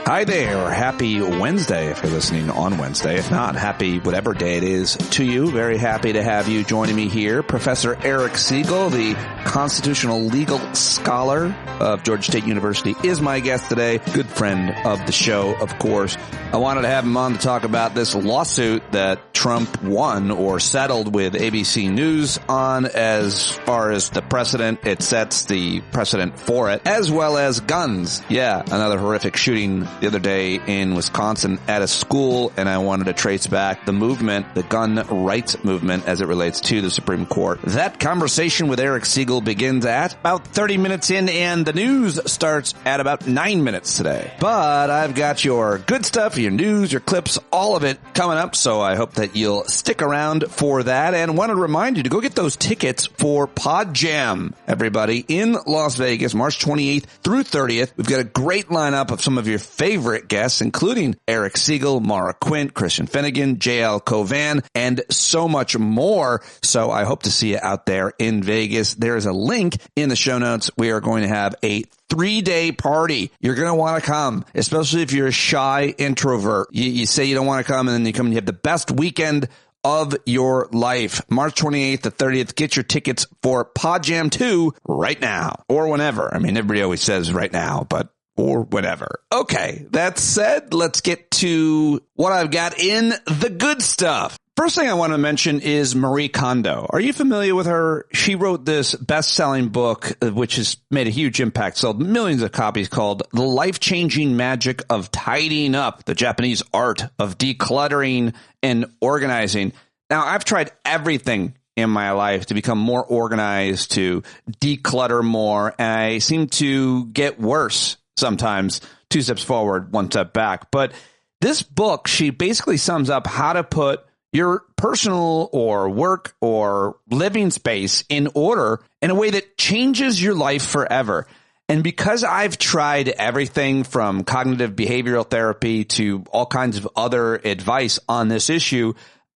Hi there. Happy Wednesday if you're listening on Wednesday. If not, happy whatever day it is to you. Very happy to have you joining me here. Professor Eric Segall, the constitutional legal scholar of Georgia State University, is my guest today. Good friend of the show, of course. I wanted to have him on to talk about this lawsuit that Trump won or settled with ABC News on, as far as the precedent. It sets the precedent for it, as well as guns. Yeah, another horrific shooting the other day in Wisconsin at a school, and I wanted to trace back the movement, the gun rights movement, as it relates to the Supreme Court. That conversation with Eric Segall begins at about 30 minutes in, and the news starts at about 9 minutes today. But I've got your good stuff, your news, your clips, all of it coming up, so I hope that you'll stick around for that, and want to remind you to go get those tickets for PODJAM, everybody, in Las Vegas, March 28th through 30th. We've got a great lineup of some of your favorite guests, including Eric Segall, Mara Quint, Christian Finnegan, J.L. Covan, and so much more. So I hope to see you out there in Vegas. There is a link in the show notes. We are going to have a 3-day party. You're going to want to come, especially if you're a shy introvert. You say you don't want to come, and then you come and you have the best weekend of your life. March 28th to 30th. Get your tickets for PODJAM 2 right now, or whenever. I mean, everybody always says right now, but or whatever. Okay, that said, let's get to what I've got in the good stuff. First thing I want to mention is Marie Kondo. Are you familiar with her? She wrote this best-selling book, which has made a huge impact, sold millions of copies, called The Life-Changing Magic of Tidying Up, the Japanese art of decluttering and organizing. Now, I've tried everything in my life to become more organized, to declutter more, and I seem to get worse sometimes, 2 steps forward, 1 step back. But this book, she basically sums up how to put your personal or work or living space in order in a way that changes your life forever. And because I've tried everything from cognitive behavioral therapy to all kinds of other advice on this issue,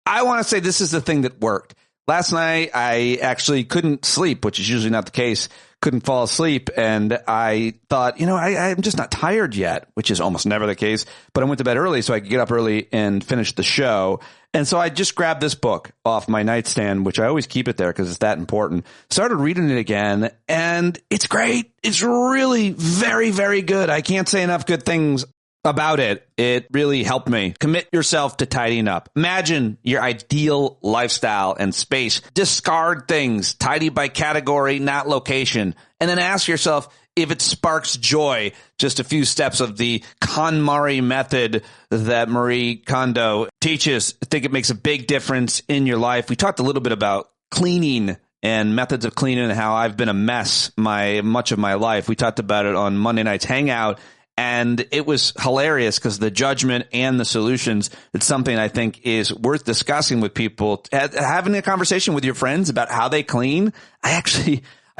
I want to say this is the thing that worked. Last night, I actually couldn't sleep, which is usually not the case. Couldn't fall asleep, and I thought, I'm just not tired yet, which is almost never the case, but I went to bed early so I could get up early and finish the show. And so I just grabbed this book off my nightstand, which I always keep it there because it's that important. Started reading it again, and it's great. It's really very, very good. I can't say enough good things about it. It really helped me. Commit yourself to tidying up. Imagine your ideal lifestyle and space. Discard things. Tidy by category, not location. And then ask yourself if it sparks joy. Just a few steps of the KonMari method that Marie Kondo teaches. I think it makes a big difference in your life. We talked a little bit about cleaning and methods of cleaning and how I've been a mess much of my life. We talked about it on Monday Night's Hangout. And it was hilarious because the judgment and the solutions, it's something I think is worth discussing with people. Having a conversation with your friends about how they clean, I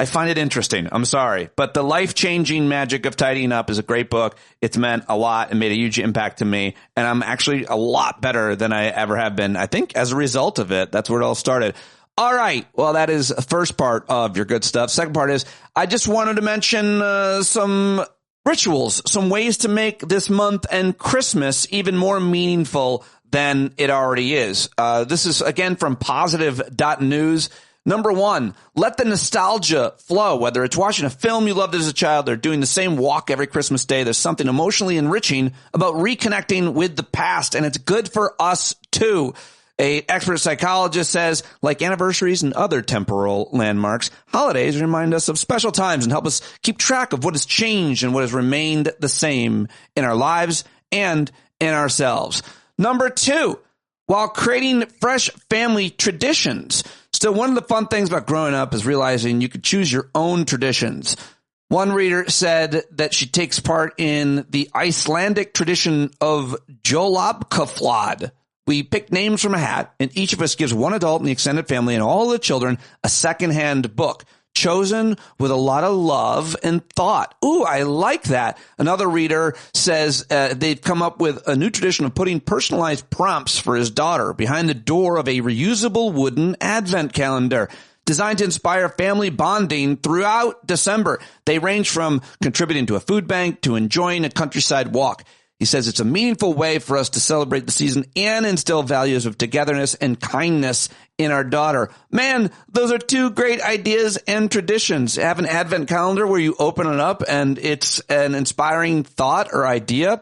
find it interesting. I'm sorry. But The Life-Changing Magic of Tidying Up is a great book. It's meant a lot and made a huge impact to me. And I'm actually a lot better than I ever have been, I think, as a result of it. That's where it all started. All right. Well, that is the first part of your good stuff. Second part is I just wanted to mention some rituals, some ways to make this month and Christmas even more meaningful than it already is. This is, again, from positive.news. Number 1, let the nostalgia flow. Whether it's watching a film you loved as a child or doing the same walk every Christmas day, there's something emotionally enriching about reconnecting with the past, and it's good for us, too. An expert psychologist says, like anniversaries and other temporal landmarks, holidays remind us of special times and help us keep track of what has changed and what has remained the same in our lives and in ourselves. Number 2, while creating fresh family traditions. Still, one of the fun things about growing up is realizing you could choose your own traditions. One reader said that she takes part in the Icelandic tradition of jólabkaflad. We pick names from a hat, and each of us gives one adult in the extended family and all the children a secondhand book, chosen with a lot of love and thought. Ooh, I like that. Another reader says they've come up with a new tradition of putting personalized prompts for his daughter behind the door of a reusable wooden advent calendar designed to inspire family bonding throughout December. They range from contributing to a food bank to enjoying a countryside walk. He says it's a meaningful way for us to celebrate the season and instill values of togetherness and kindness in our daughter. Man, those are two great ideas and traditions. Have an advent calendar where you open it up and it's an inspiring thought or idea.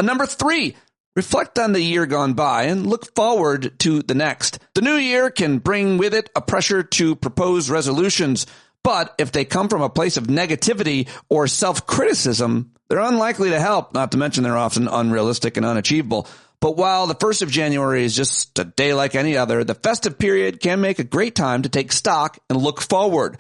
Number 3, reflect on the year gone by and look forward to the next. The new year can bring with it a pressure to propose resolutions, but if they come from a place of negativity or self-criticism, they're unlikely to help, not to mention they're often unrealistic and unachievable. But while the 1st of January is just a day like any other, the festive period can make a great time to take stock and look forward.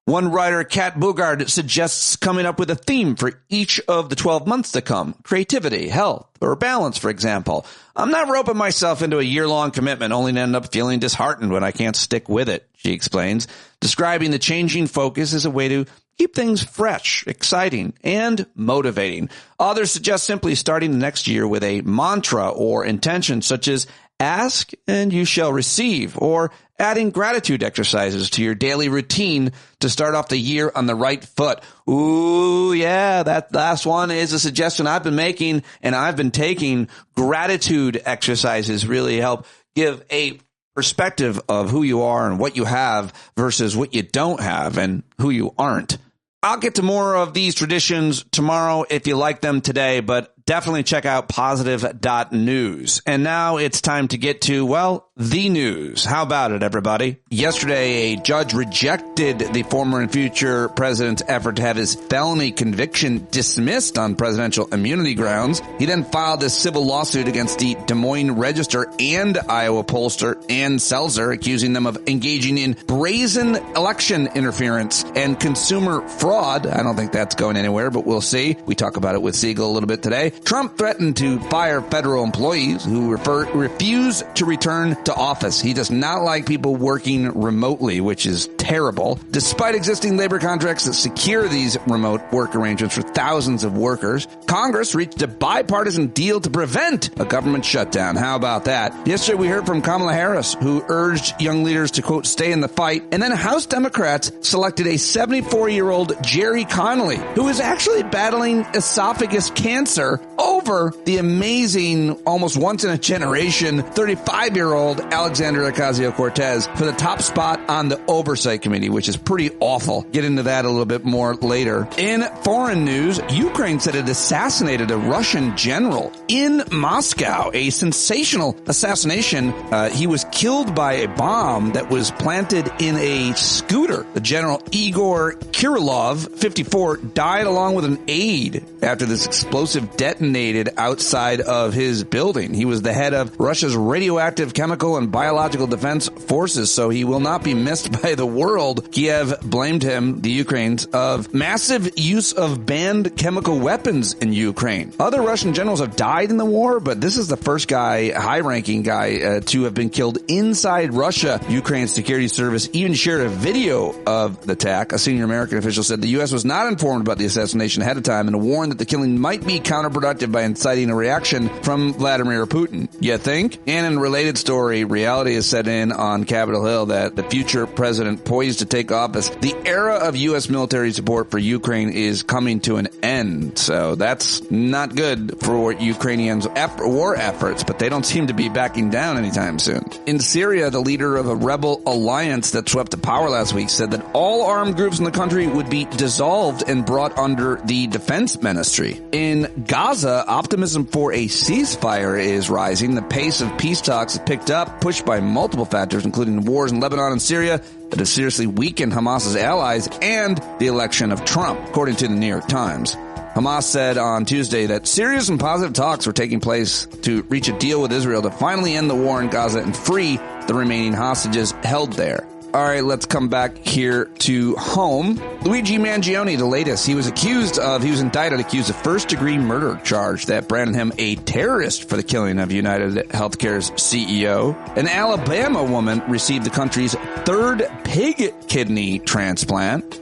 One writer, Kat Bugard, suggests coming up with a theme for each of the 12 months to come. Creativity, health, or balance, for example. I'm not roping myself into a year-long commitment only to end up feeling disheartened when I can't stick with it, she explains, describing the changing focus as a way to keep things fresh, exciting, and motivating. Others suggest simply starting the next year with a mantra or intention such as ask and you shall receive, or adding gratitude exercises to your daily routine to start off the year on the right foot. Ooh, yeah, that last one is a suggestion I've been making and I've been taking. Gratitude exercises really help give a perspective of who you are and what you have versus what you don't have and who you aren't. I'll get to more of these traditions tomorrow if you like them today, but definitely check out positive.news. And now it's time to get to, well, the news. How about it, everybody? Yesterday, a judge rejected the former and future president's effort to have his felony conviction dismissed on presidential immunity grounds. He then filed a civil lawsuit against the Des Moines Register and Iowa pollster Ann Selzer, accusing them of engaging in brazen election interference and consumer fraud. I don't think that's going anywhere, but we'll see. We talk about it with Segall a little bit today. Trump threatened to fire federal employees who refuse to return to office. He does not like people working remotely, which is terrible. Despite existing labor contracts that secure these remote work arrangements for thousands of workers, Congress reached a bipartisan deal to prevent a government shutdown. How about that? Yesterday, we heard from Kamala Harris, who urged young leaders to, quote, stay in the fight. And then House Democrats selected a 74-year-old Jerry Connolly, who is actually battling esophagus cancer, over the amazing, almost once-in-a-generation 35-year-old Alexandria Ocasio-Cortez for the top spot on the Oversight Committee, which is pretty awful. Get into that a little bit more later. In foreign news, Ukraine said it assassinated a Russian general in Moscow, a sensational assassination. He was killed by a bomb that was planted in a scooter. The general Igor Kirilov, 54, died along with an aide after this explosive detonated outside of his building. He was the head of Russia's radioactive, chemical, and biological defense forces, so he will not be missed by the world. Kiev blamed him, the Ukrainians, of massive use of banned chemical weapons in Ukraine. Other Russian generals have died in the war, but this is the first guy, high-ranking guy, to have been killed inside Russia. Ukraine's security service even shared a video of the attack. A senior American official said the U.S. was not informed about the assassination ahead of time and warned that the killing might be counterproductive by inciting a reaction from Vladimir Putin. You think? And in a related story, reality is set in on Capitol Hill that the future president poised to take office, the era of U.S. military support for Ukraine is coming to an end. So that's not good for Ukrainians' war efforts, but they don't seem to be backing down anytime soon. In Syria, the leader of a rebel alliance that swept to power last week said that all armed groups in the country would be dissolved and brought under the defense ministry. In Gaza, optimism for a ceasefire is rising. The pace of peace talks has picked up, pushed by multiple factors, including wars in Lebanon and Syria that have seriously weakened Hamas's allies and the election of Trump, according to the New York Times. Hamas said on Tuesday that serious and positive talks were taking place to reach a deal with Israel to finally end the war in Gaza and free the remaining hostages held there. All right, let's come back here to home. Luigi Mangione, the latest. He was indicted accused of first-degree murder charge that branded him a terrorist for the killing of United Healthcare's CEO. An Alabama woman received the country's third pig kidney transplant.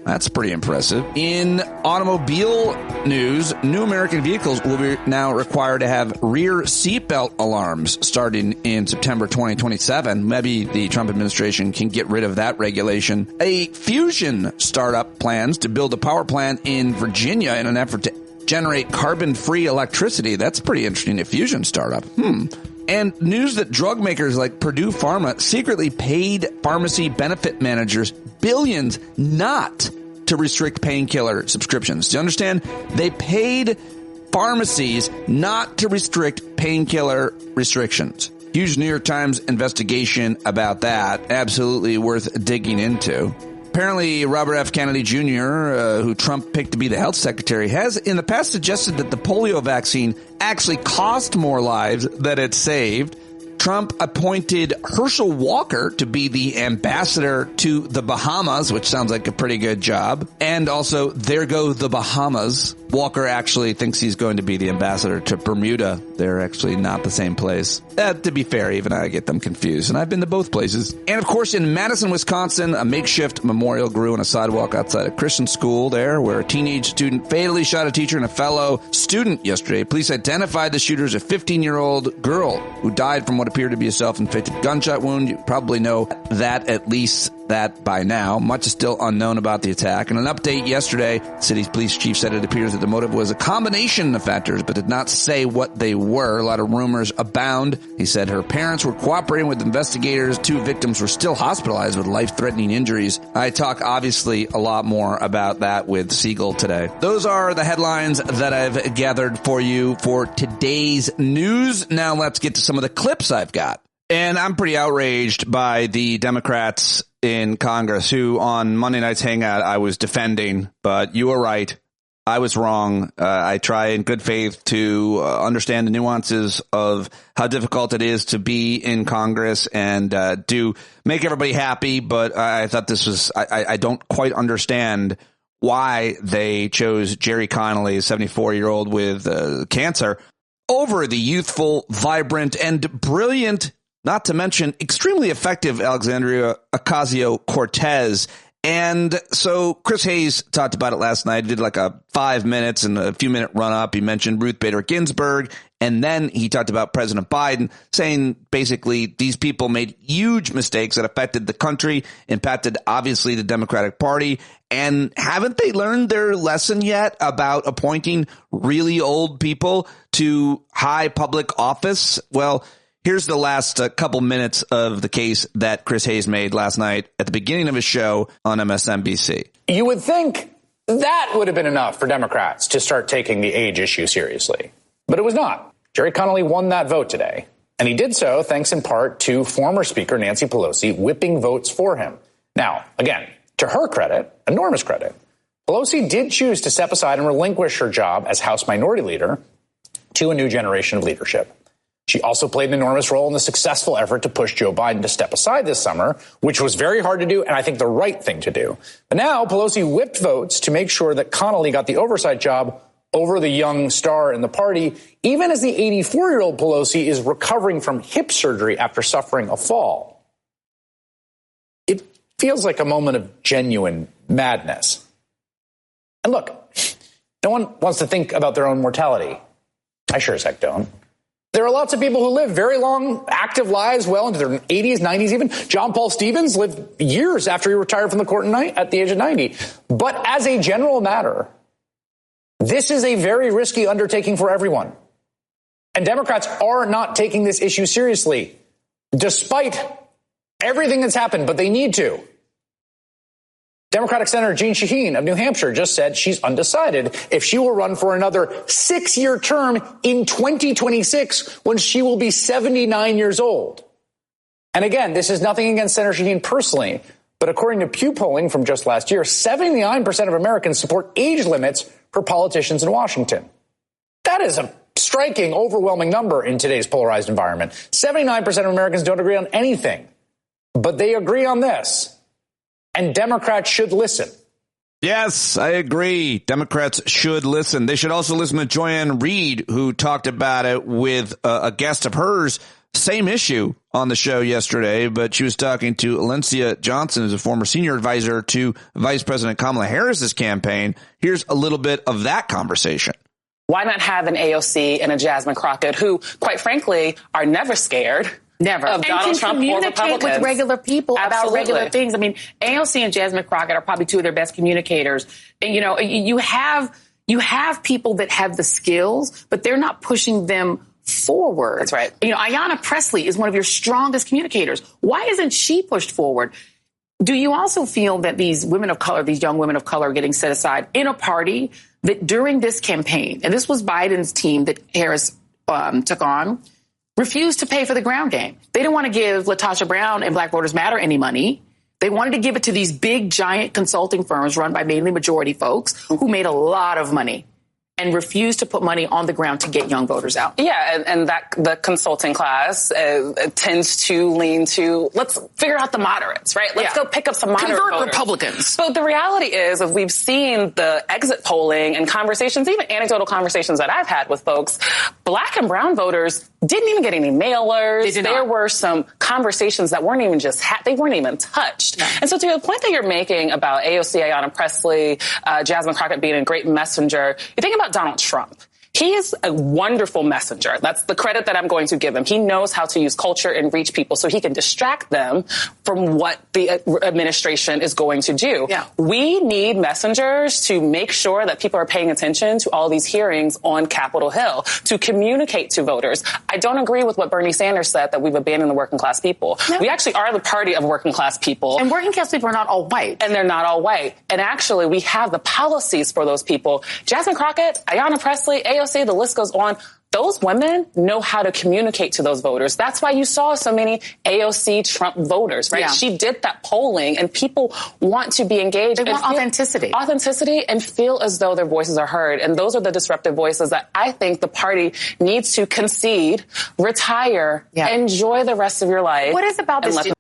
That's pretty impressive. In automobile news, new American vehicles will be now required to have rear seatbelt alarms starting in September 2027. Maybe the Trump administration can get rid of that regulation. A fusion startup plans to build a power plant in Virginia in an effort to generate carbon-free electricity. That's pretty interesting. A fusion startup. And news that drug makers like Purdue Pharma secretly paid pharmacy benefit managers billions not to restrict painkiller subscriptions. Do you understand? They paid pharmacies not to restrict painkiller restrictions. Huge New York Times investigation about that. Absolutely worth digging into. Apparently, Robert F. Kennedy Jr., who Trump picked to be the health secretary, has in the past suggested that the polio vaccine actually cost more lives than it saved. Trump appointed Herschel Walker to be the ambassador to the Bahamas, which sounds like a pretty good job. And also, there go the Bahamas. Walker actually thinks he's going to be the ambassador to Bermuda. They're actually not the same place. To be fair, even I get them confused, and I've been to both places. And of course, in Madison, Wisconsin, a makeshift memorial grew on a sidewalk outside a Christian school there, where a teenage student fatally shot a teacher and a fellow student yesterday. Police identified the shooter as a 15-year-old girl who died from what appeared to be a self-inflicted gunshot wound. You probably know that, at least that by now. Much is still unknown about the attack. In an update yesterday, the city's police chief said it appears that the motive was a combination of factors, but did not say what they were. A lot of rumors abound. He said her parents were cooperating with investigators. 2 victims were still hospitalized with life-threatening injuries. I talk, obviously, a lot more about that with Segall today. Those are the headlines that I've gathered for you for today's news. Now let's get to some of the clips I've got. And I'm pretty outraged by the Democrats in Congress who on Monday night's hangout I was defending, but you were right. I was wrong. I try in good faith to understand the nuances of how difficult it is to be in Congress and do make everybody happy. But I thought this was I don't quite understand why they chose Jerry Connolly, a 74-year-old with cancer, over the youthful, vibrant and brilliant, not to mention extremely effective Alexandria Ocasio-Cortez. And so Chris Hayes talked about it last night. He did like a 5 minutes and a few minute run up. He mentioned Ruth Bader Ginsburg. And then he talked about President Biden, saying basically these people made huge mistakes that affected the country, impacted obviously the Democratic Party. And haven't they learned their lesson yet about appointing really old people to high public office? Well, here's the last couple minutes of the case that Chris Hayes made last night at the beginning of his show on MSNBC. You would think that would have been enough for Democrats to start taking the age issue seriously. But it was not. Jerry Connolly won that vote today. And he did so thanks in part to former Speaker Nancy Pelosi whipping votes for him. Now, again, to her credit, enormous credit, Pelosi did choose to step aside and relinquish her job as House Minority Leader to a new generation of leadership. She also played an enormous role in the successful effort to push Joe Biden to step aside this summer, which was very hard to do and I think the right thing to do. But now Pelosi whipped votes to make sure that Connolly got the oversight job over the young star in the party, even as the 84-year-old Pelosi is recovering from hip surgery after suffering a fall. It feels like a moment of genuine madness. And look, no one wants to think about their own mortality. I sure as heck don't. There are lots of people who live very long, active lives well into their 80s, 90s even. John Paul Stevens lived years after he retired from the court at the age of 90. But as a general matter, this is a very risky undertaking for everyone. And Democrats are not taking this issue seriously, despite everything that's happened, but they need to. Democratic Senator Jeanne Shaheen of New Hampshire just said she's undecided if she will run for another 6-year term in 2026 when she will be 79 years old. And again, this is nothing against Senator Shaheen personally, but according to Pew polling from just last year, 79% of Americans support age limits for politicians in Washington. That is a striking, overwhelming number in today's polarized environment. 79% of Americans don't agree on anything, but they agree on this. And Democrats should listen. Yes, I agree. Democrats should listen. They should also listen to Joanne Reed, who talked about it with a guest of hers. Same issue on the show yesterday, but she was talking to Alencia Johnson, who's a former senior advisor to Vice President Kamala Harris's campaign. Here's a little bit of that conversation. Why not have an AOC and a Jasmine Crockett, who, quite frankly, are never scared? Never. Of Donald Trump or Republicans. Communicate with regular people about regular things. I mean, AOC and Jasmine Crockett are probably two of their best communicators. And, you know, you have You have people that have the skills, but they're not pushing them forward. That's right. You know, Ayanna Pressley is one of your strongest communicators. Why isn't she pushed forward? Do you also feel that these women of color, these young women of color are getting set aside in a party that during this campaign, and this was Biden's team that Harris took on, refused to pay for the ground game? They didn't want to give LaTosha Brown and Black Voters Matter any money. They wanted to give it to these big, giant consulting firms run by mainly majority folks who made a lot of money and refused to put money on the ground to get young voters out. Yeah, and that the consulting class tends to lean to, let's figure out the moderates, right? Let's go pick up some moderate Convert voters. Republicans. But the reality is, if we've seen the exit polling and conversations, even anecdotal conversations that I've had with folks, Black and brown voters didn't even get any mailers. There were some conversations that weren't even they weren't even touched. No. And so to the point that you're making about AOC, Ayanna Pressley, Jasmine Crockett being a great messenger, you think about Donald Trump. He is a wonderful messenger. That's the credit that I'm going to give him. He knows how to use culture and reach people so he can distract them from what the administration is going to do. Yeah. We need messengers to make sure that people are paying attention to all these hearings on Capitol Hill, to communicate to voters. I don't agree with what Bernie Sanders said, that we've abandoned the working class people. No. We actually are the party of working class people. And working class people are not all white. And they're not all white. And actually, we have the policies for those people. Jasmine Crockett, Ayanna Pressley, AOC, the list goes on. Those women know how to communicate to those voters. That's why you saw so many AOC Trump voters, right? Yeah. She did that polling, and people want to be engaged. They want authenticity. Authenticity and feel as though their voices are heard. And those are the disruptive voices that I think the party needs to concede, retire, enjoy the rest of your life. What is about this?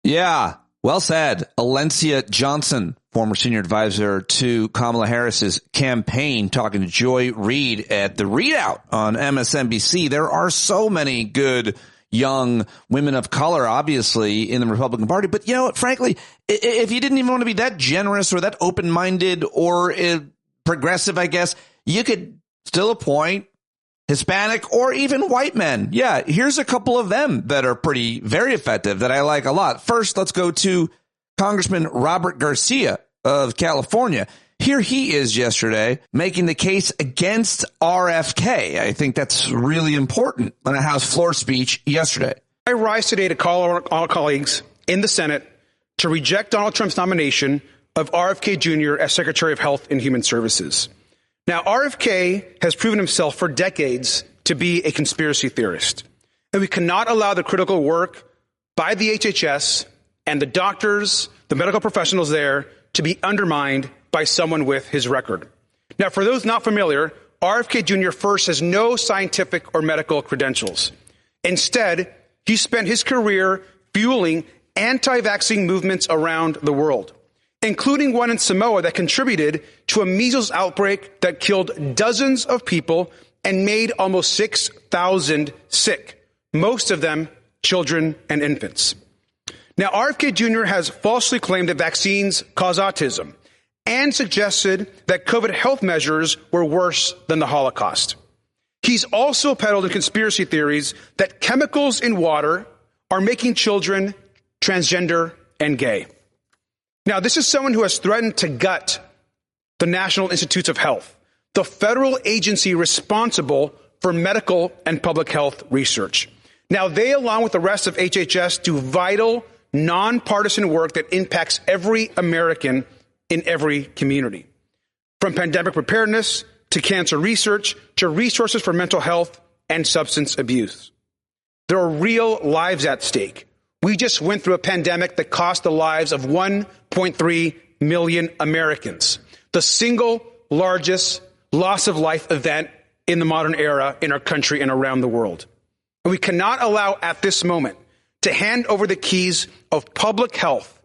Yeah, well said. Alencia Johnson, former senior advisor to Kamala Harris's campaign, talking to Joy Reid at the Readout on MSNBC. There are so many good young women of color, obviously, in the Republican Party. But, you know what, frankly, if you didn't even want to be that generous or that open-minded or progressive, I guess, you could still appoint Hispanic or even white men. Yeah, here's a couple of them that are very effective that I like a lot. First, let's go to Congressman Robert Garcia of California. Here he is yesterday making the case against RFK. I think that's really important on a House floor speech yesterday. I rise today to call on our colleagues in the Senate to reject Donald Trump's nomination of RFK Jr. as Secretary of Health and Human Services. Now, RFK has proven himself for decades to be a conspiracy theorist, and we cannot allow the critical work by the HHS and the doctors, the medical professionals there, to be undermined by someone with his record. Now, for those not familiar, RFK Jr. first has no scientific or medical credentials. Instead, he spent his career fueling anti-vaccine movements around the world, including one in Samoa that contributed to a measles outbreak that killed dozens of people and made almost 6,000 sick, most of them children and infants. Now, RFK Jr. has falsely claimed that vaccines cause autism and suggested that COVID health measures were worse than the Holocaust. He's also peddled in conspiracy theories that chemicals in water are making children transgender and gay. Now, this is someone who has threatened to gut the National Institutes of Health, the federal agency responsible for medical and public health research. Now, they, along with the rest of HHS, do vital, nonpartisan work that impacts every American in every community, from pandemic preparedness to cancer research to resources for mental health and substance abuse. There are real lives at stake. We just went through a pandemic that cost the lives of 1.3 million Americans, the single largest loss of life event in the modern era in our country and around the world. And we cannot allow at this moment to hand over the keys of public health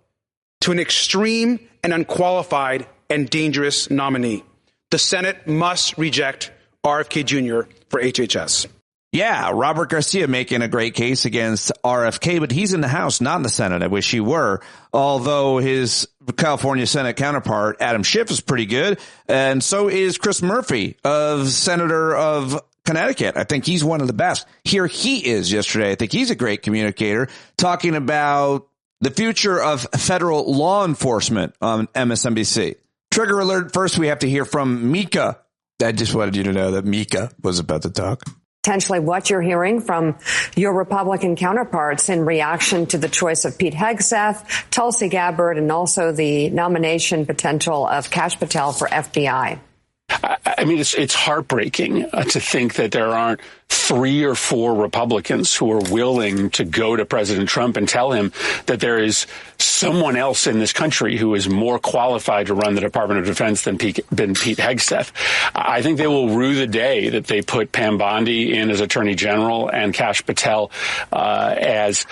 to an extreme and unqualified and dangerous nominee. The Senate must reject RFK Jr. for HHS. Yeah, Robert Garcia making a great case against RFK, but he's in the House, not in the Senate. I wish he were, although his California Senate counterpart, Adam Schiff, is pretty good. And so is Chris Murphy, Senator of Connecticut. I think he's one of the best. Here he is yesterday. I think he's a great communicator, talking about the future of federal law enforcement on MSNBC. Trigger alert. First, we have to hear from Mika I just wanted you to know that Mika was about to talk. Potentially what you're hearing from your Republican counterparts in reaction to the choice of Pete Hegseth, Tulsi Gabbard, and also the nomination potential of Kash Patel for FBI. I mean, it's heartbreaking to think that there aren't 3 or 4 Republicans who are willing to go to President Trump and tell him that there is someone else in this country who is more qualified to run the Department of Defense than Pete Hegseth. I think they will rue the day that they put Pam Bondi in as Attorney General and Kash Patel as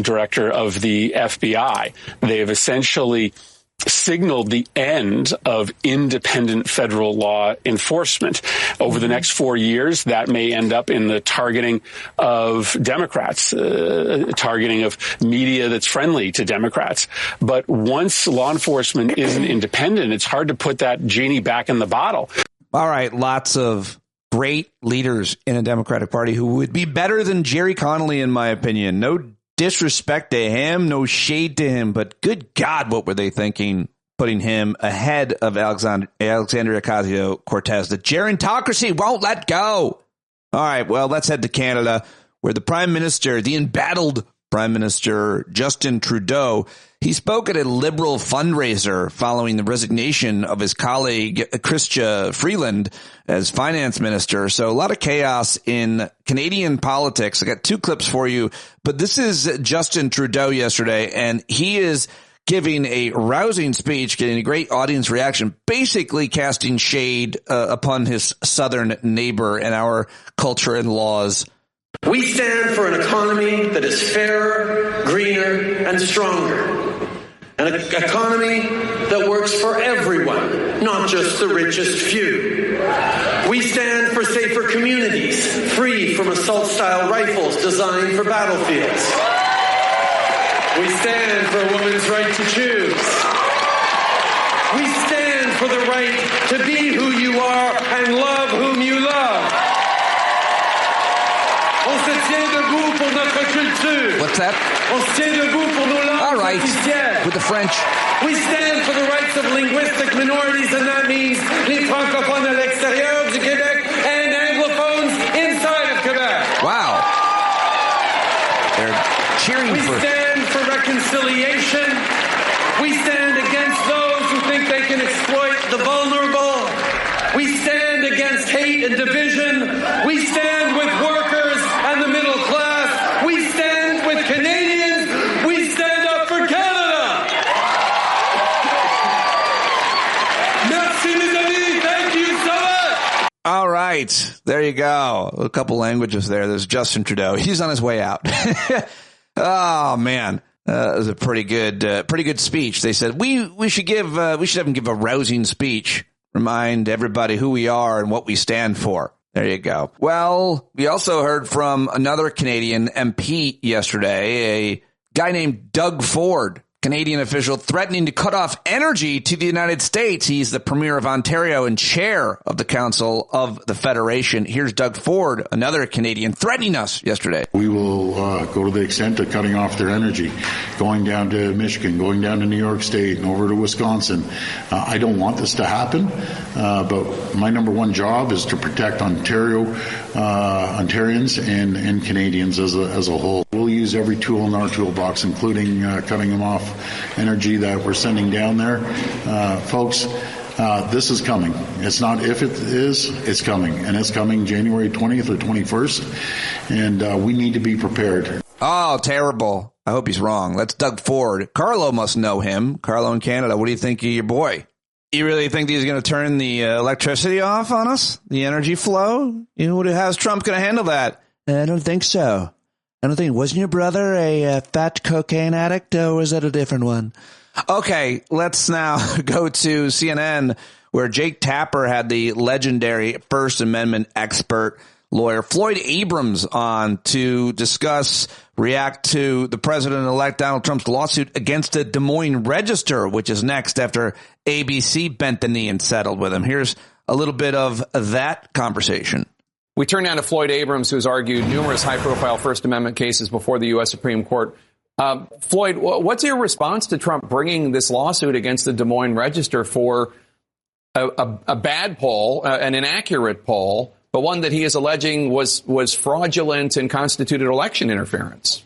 Director of the FBI. They have essentially signaled the end of independent federal law enforcement. Over the next 4 years, that may end up in the targeting of Democrats, targeting of media that's friendly to Democrats. But once law enforcement isn't independent, it's hard to put that genie back in the bottle. All right, lots of great leaders in a Democratic Party who would be better than Jerry Connolly, in my opinion. No disrespect to him, no shade to him, but good God, what were they thinking putting him ahead of Alexandria Ocasio-Cortez? The gerontocracy won't let go. All right, well, let's head to Canada, where the Prime Minister, the embattled Prime Minister Justin Trudeau, he spoke at a Liberal fundraiser following the resignation of his colleague Chrystia Freeland as finance minister. So a lot of chaos in Canadian politics. I got 2 clips for you, but this is Justin Trudeau yesterday, and he is giving a rousing speech, getting a great audience reaction, basically casting shade upon his southern neighbor and our culture and laws. We stand for an economy that is fairer, greener, and stronger. An economy that works for everyone, not just the richest few. We stand for safer communities, free from assault-style rifles designed for battlefields. We stand for a woman's right to choose. We stand for the right to be who you are and love whom you love. On se tient debout pour notre culture. What's that? On se tient debout pour nos langues. All right, with the French. We stand for the rights of linguistic minorities, and that means les francophones à l'extérieur du Québec and anglophones inside of Quebec. Wow. They're cheering for... We stand for reconciliation. We stand against those who think they can exploit the vulnerable. We stand against hate and division. We stand with workers and the middle class. We stand with Canadians. We stand up for Canada. Merci, mes amis. Thank you so much. All right. There you go. A couple languages there. There's Justin Trudeau. He's on his way out. Oh, man. It was a pretty good speech. They said we should have him give a rousing speech. Remind everybody who we are and what we stand for. There you go. Well, we also heard from another Canadian MP yesterday, a guy named Doug Ford, Canadian official threatening to cut off energy to the United States. He's the Premier of Ontario and chair of the Council of the Federation. Here's Doug Ford, another Canadian, threatening us yesterday. We will go to the extent of cutting off their energy, going down to Michigan, going down to New York State and over to Wisconsin. I don't want this to happen, but my number one job is to protect Ontarians and Canadians as a whole. We'll use every tool in our toolbox, including cutting them off energy that we're sending down there. Folks, this is coming. It's not if it is, it's coming. And it's coming January 20th or 21st. And we need to be prepared. Oh, terrible. I hope he's wrong. That's Doug Ford. Carlo must know him. Carlo in Canada. What do you think of your boy? You really think he's going to turn the electricity off on us? The energy flow? How's Trump going to handle that? I don't think so. I don't think. Wasn't your brother a fat cocaine addict, or was that a different one? Okay, let's now go to CNN, where Jake Tapper had the legendary First Amendment expert lawyer Floyd Abrams on to react to the president-elect Donald Trump's lawsuit against the Des Moines Register, which is next after ABC bent the knee and settled with him. Here's a little bit of that conversation. We turn now to Floyd Abrams, who's argued numerous high-profile First Amendment cases before the U.S. Supreme Court. Floyd, what's your response to Trump bringing this lawsuit against the Des Moines Register for a bad poll, an inaccurate poll, but one that he is alleging was fraudulent and constituted election interference.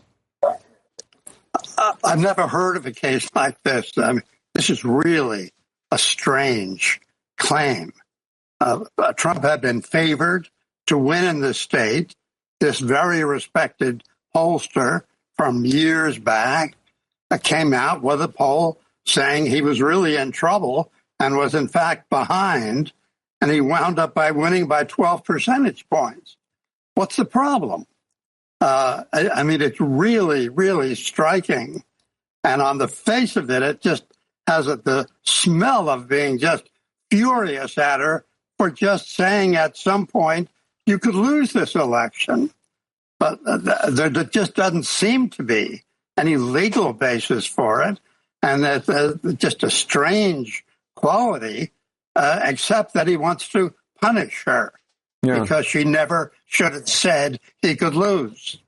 I've never heard of a case like this. I mean, this is really a strange claim. Trump had been favored to win in the state. This very respected pollster from years back came out with a poll saying he was really in trouble and was in fact behind, and he wound up by winning by 12 percentage points. What's the problem? I mean, it's really, really striking. And on the face of it, it just has the smell of being just furious at her for just saying at some point you could lose this election. But there just doesn't seem to be any legal basis for it. And that's just a strange quality, except that he wants to punish her because she never should have said he could lose.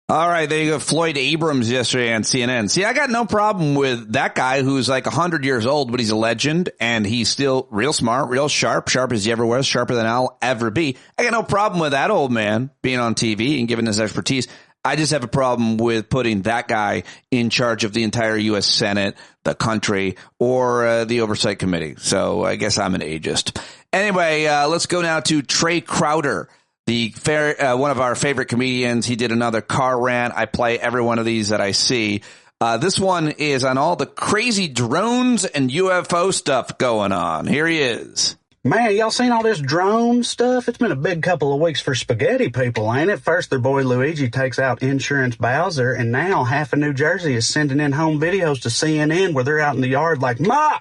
All right, there you go. Floyd Abrams yesterday on CNN. See, I got no problem with that guy who's like 100 years old, but he's a legend, and he's still real smart, real sharp as he ever was, sharper than I'll ever be. I got no problem with that old man being on TV and giving his expertise. I just have a problem with putting that guy in charge of the entire U.S. Senate, the country, or the Oversight Committee. So I guess I'm an ageist. Anyway, let's go now to Trey Crowder. One of our favorite comedians. He did another car rant. I play every one of these that I see. This one is on all the crazy drones and UFO stuff going on. Here he is. Man, y'all seen all this drone stuff? It's been a big couple of weeks for spaghetti people, ain't it? First, their boy Luigi takes out Insurance Bowser, and now half of New Jersey is sending in home videos to CNN where they're out in the yard like, Ma,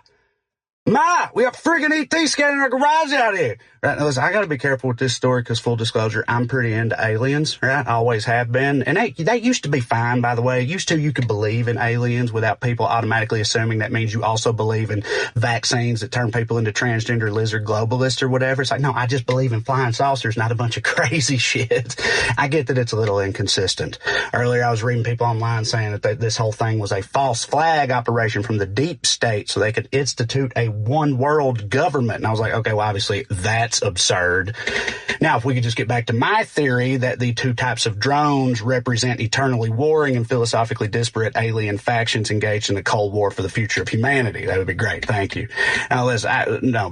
we have friggin' ET scanning our garage out here. Right, now listen, I gotta be careful with this story because, full disclosure, I'm pretty into aliens, right? I always have been. And they used to be fine, by the way. Used to, you could believe in aliens without people automatically assuming that means you also believe in vaccines that turn people into transgender lizard globalists or whatever. It's like, no, I just believe in flying saucers, not a bunch of crazy shit. I get that it's a little inconsistent. Earlier, I was reading people online saying that this whole thing was a false flag operation from the deep state so they could institute a one world government. And I was like, okay, well, obviously that's absurd. Now, if we could just get back to my theory that the two types of drones represent eternally warring and philosophically disparate alien factions engaged in the Cold War for the future of humanity, that would be great. Thank you. Now, listen,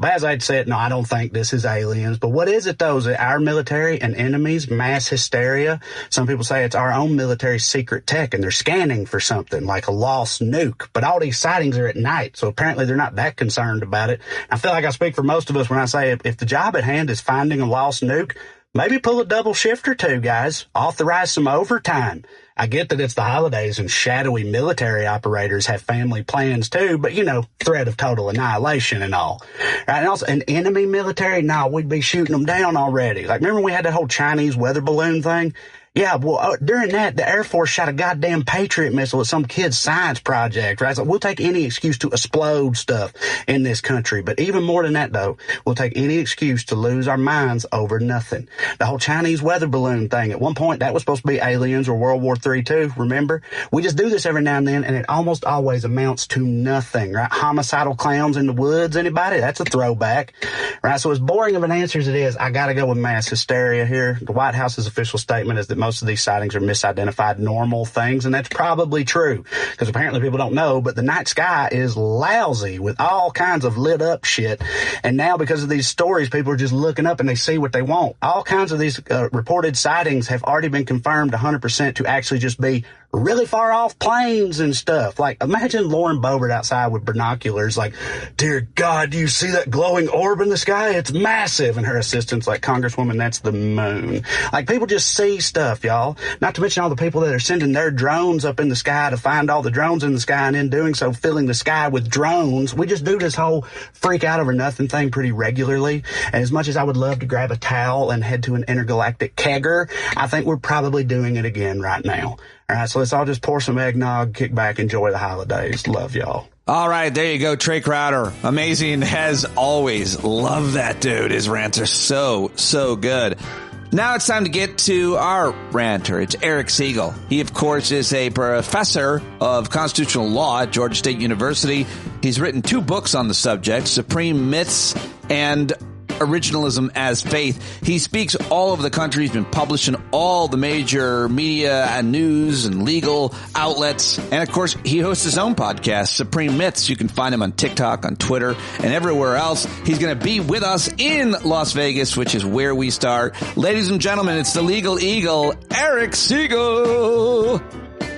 as I'd said, no, I don't think this is aliens. But what is it, though? Is it our military and enemies, mass hysteria? Some people say it's our own military secret tech, and they're scanning for something like a lost nuke. But all these sightings are at night, so apparently they're not that concerned about it. I feel like I speak for most of us when I say if the job at hand is finding a lost nuke, maybe pull a double shift or two, guys. Authorize some overtime. I get that it's the holidays and shadowy military operators have family plans too, but, threat of total annihilation and all. Right? And also, an enemy military? No, we'd be shooting them down already. Like, remember we had that whole Chinese weather balloon thing? Yeah, well, during that, the Air Force shot a goddamn Patriot missile at some kid's science project, right? So we'll take any excuse to explode stuff in this country. But even more than that, though, we'll take any excuse to lose our minds over nothing. The whole Chinese weather balloon thing, at one point, that was supposed to be aliens or World War III, too, remember? We just do this every now and then, and it almost always amounts to nothing, right? Homicidal clowns in the woods, anybody? That's a throwback, right? So as boring of an answer as it is, I gotta go with mass hysteria here. The White House's official statement is that most of these sightings are misidentified normal things, and that's probably true, because apparently people don't know, but the night sky is lousy with all kinds of lit up shit, and now because of these stories, people are just looking up and they see what they want. All kinds of these reported sightings have already been confirmed 100% to actually just be really far off planes and stuff. Like, imagine Lauren Boebert outside with binoculars like, dear God, do you see that glowing orb in the sky? It's massive. And her assistant's like, Congresswoman, that's the moon. Like, people just see stuff, y'all. Not to mention all the people that are sending their drones up in the sky to find all the drones in the sky, and in doing so filling the sky with drones. We just do this whole freak out over nothing thing pretty regularly. And as much as I would love to grab a towel and head to an intergalactic kegger, I think we're probably doing it again right now. All right, so let's all just pour some eggnog, kick back, enjoy the holidays. Love y'all. All right, there you go, Trey Crowder. Amazing as always. Love that dude. His rants are so good. Now it's time to get to our ranter. It's Eric Segall. He, of course, is a professor of constitutional law at Georgia State University. He's written 2 books on the subject, Supreme Myths and Originalism as Faith. He speaks all over the country. He's been published in all the major media and news and legal outlets. And, of course, he hosts his own podcast, Supreme Myths. You can find him on TikTok, on Twitter, and everywhere else. He's going to be with us in Las Vegas, which is where we start. Ladies and gentlemen, it's the Legal Eagle, Eric Segall.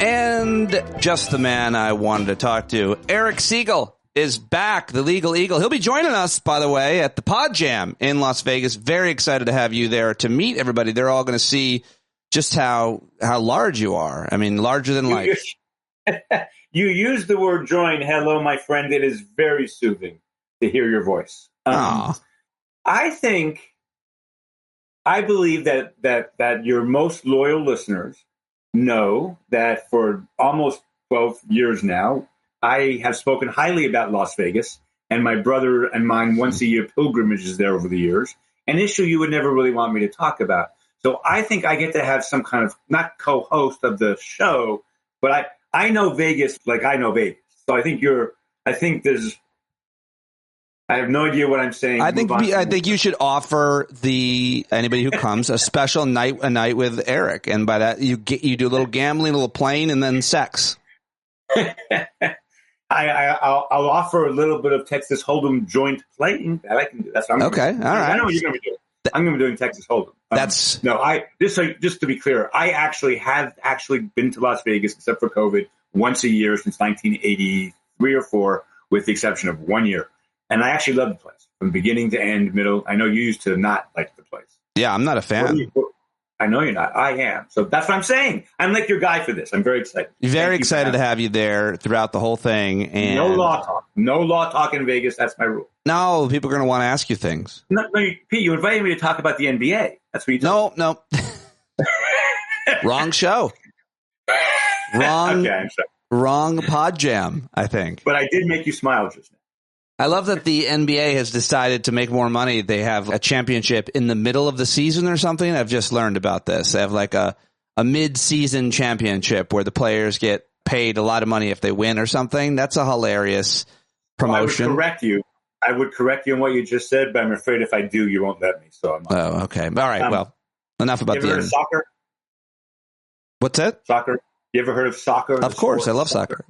And just the man I wanted to talk to, Eric Segall is back, the Legal Eagle. He'll be joining us, by the way, at the PODJAM in Las Vegas. Very excited to have you there to meet everybody. They're all going to see just how large you are. I mean, larger than life. You use the word join. Hello, my friend. It is very soothing to hear your voice. I believe that your most loyal listeners know that for almost 12 years now, I have spoken highly about Las Vegas and my brother and mine once-a-year pilgrimages there over the years, an issue you would never really want me to talk about. So I think I get to have some kind of, not co-host of the show, but I know Vegas like I know Vegas. So I think I have no idea what I'm saying. I think you should offer anybody who comes a special night with Eric, and by that you do a little gambling, a little playing, and then sex. I'll offer a little bit of Texas Hold'em joint playing. That I can do. That's what I'm okay. All right. I know what you're going to be doing. I'm going to be doing Texas Hold'em. Just to be clear, I have been to Las Vegas, except for COVID, once a year since 1983 or 4, with the exception of 1 year. And I actually love the place from beginning to end, middle. I know you used to not like the place. Yeah, I'm not a fan. I know you're not. I am. So that's what I'm saying. I'm like your guy for this. I'm very excited. Very excited to have you there throughout the whole thing. And no law talk. No law talk in Vegas. That's my rule. No, people are going to want to ask you things. No, Pete, you invited me to talk about the NBA. That's what you told me. No. Wrong show. Wrong. Okay, I'm sorry. Wrong PODJAM, I think. But I did make you smile just now. I love that the NBA has decided to make more money. They have a championship in the middle of the season or something. I've just learned about this. They have like a mid-season championship where the players get paid a lot of money if they win or something. That's a hilarious promotion. I would correct you on what you just said, but I'm afraid if I do, you won't let me. So I'm not. Oh, okay. All right. Well, enough about the NBA. Soccer? What's that? Soccer. You ever heard of soccer? Of course. I love soccer.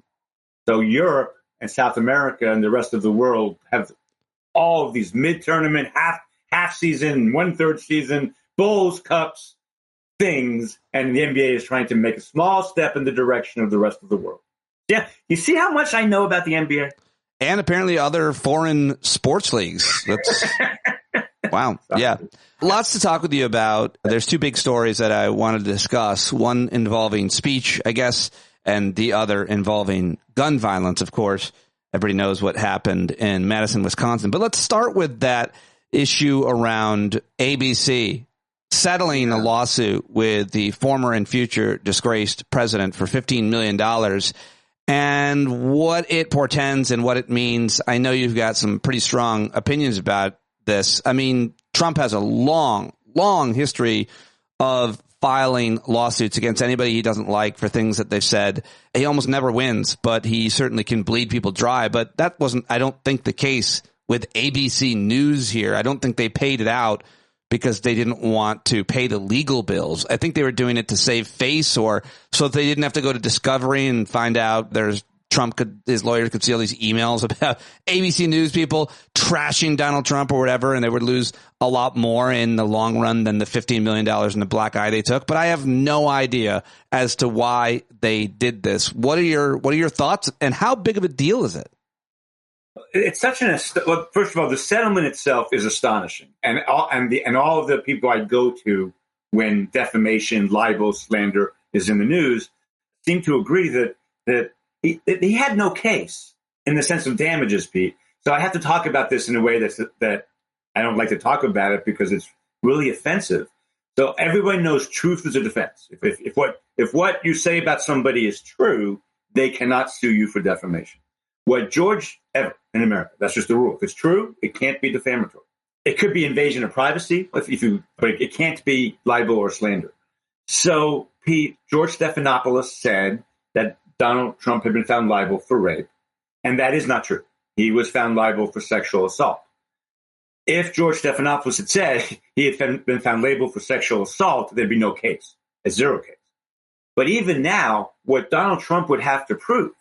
So Europe and South America and the rest of the world have all of these mid-tournament, half season, 1/3 season, bowls, cups, things, and the NBA is trying to make a small step in the direction of the rest of the world. Yeah, you see how much I know about the NBA? And apparently other foreign sports leagues. That's wow. Yeah. Lots to talk with you about. There's 2 big stories that I wanted to discuss. One involving speech, I guess, and the other involving gun violence, of course. Everybody knows what happened in Madison, Wisconsin. But let's start with that issue around ABC settling a lawsuit with the former and future disgraced president for $15 million and what it portends and what it means. I know you've got some pretty strong opinions about this. I mean, Trump has a long history of filing lawsuits against anybody he doesn't like for things that they've said. He almost never wins, but he certainly can bleed people dry. But that wasn't, I don't think, the case with ABC News here. I don't think they paid it out because they didn't want to pay the legal bills. I think they were doing it to save face, or so they didn't have to go to discovery and find out his lawyers could see all these emails about ABC News people trashing Donald Trump or whatever, and they would lose a lot more in the long run than the $15 million in the black eye they took. But I have no idea as to why they did this. What are your thoughts, and how big of a deal is it? It's such well, first of all, the settlement itself is astonishing, and all of the people I go to when defamation, libel, slander is in the news seem to agree that he had no case in the sense of damages, Pete. So I have to talk about this in a way that I don't like to talk about it because it's really offensive. So everyone knows truth is a defense. If what you say about somebody is true, they cannot sue you for defamation. What George ever in America, that's just the rule. If it's true, it can't be defamatory. it could be invasion of privacy, but it can't be libel or slander. So George Stephanopoulos said that Donald Trump had been found liable for rape, and that is not true. He was found liable for sexual assault. If George Stephanopoulos had said he had been found liable for sexual assault, there'd be no case, a zero case. But even now, what Donald Trump would have to prove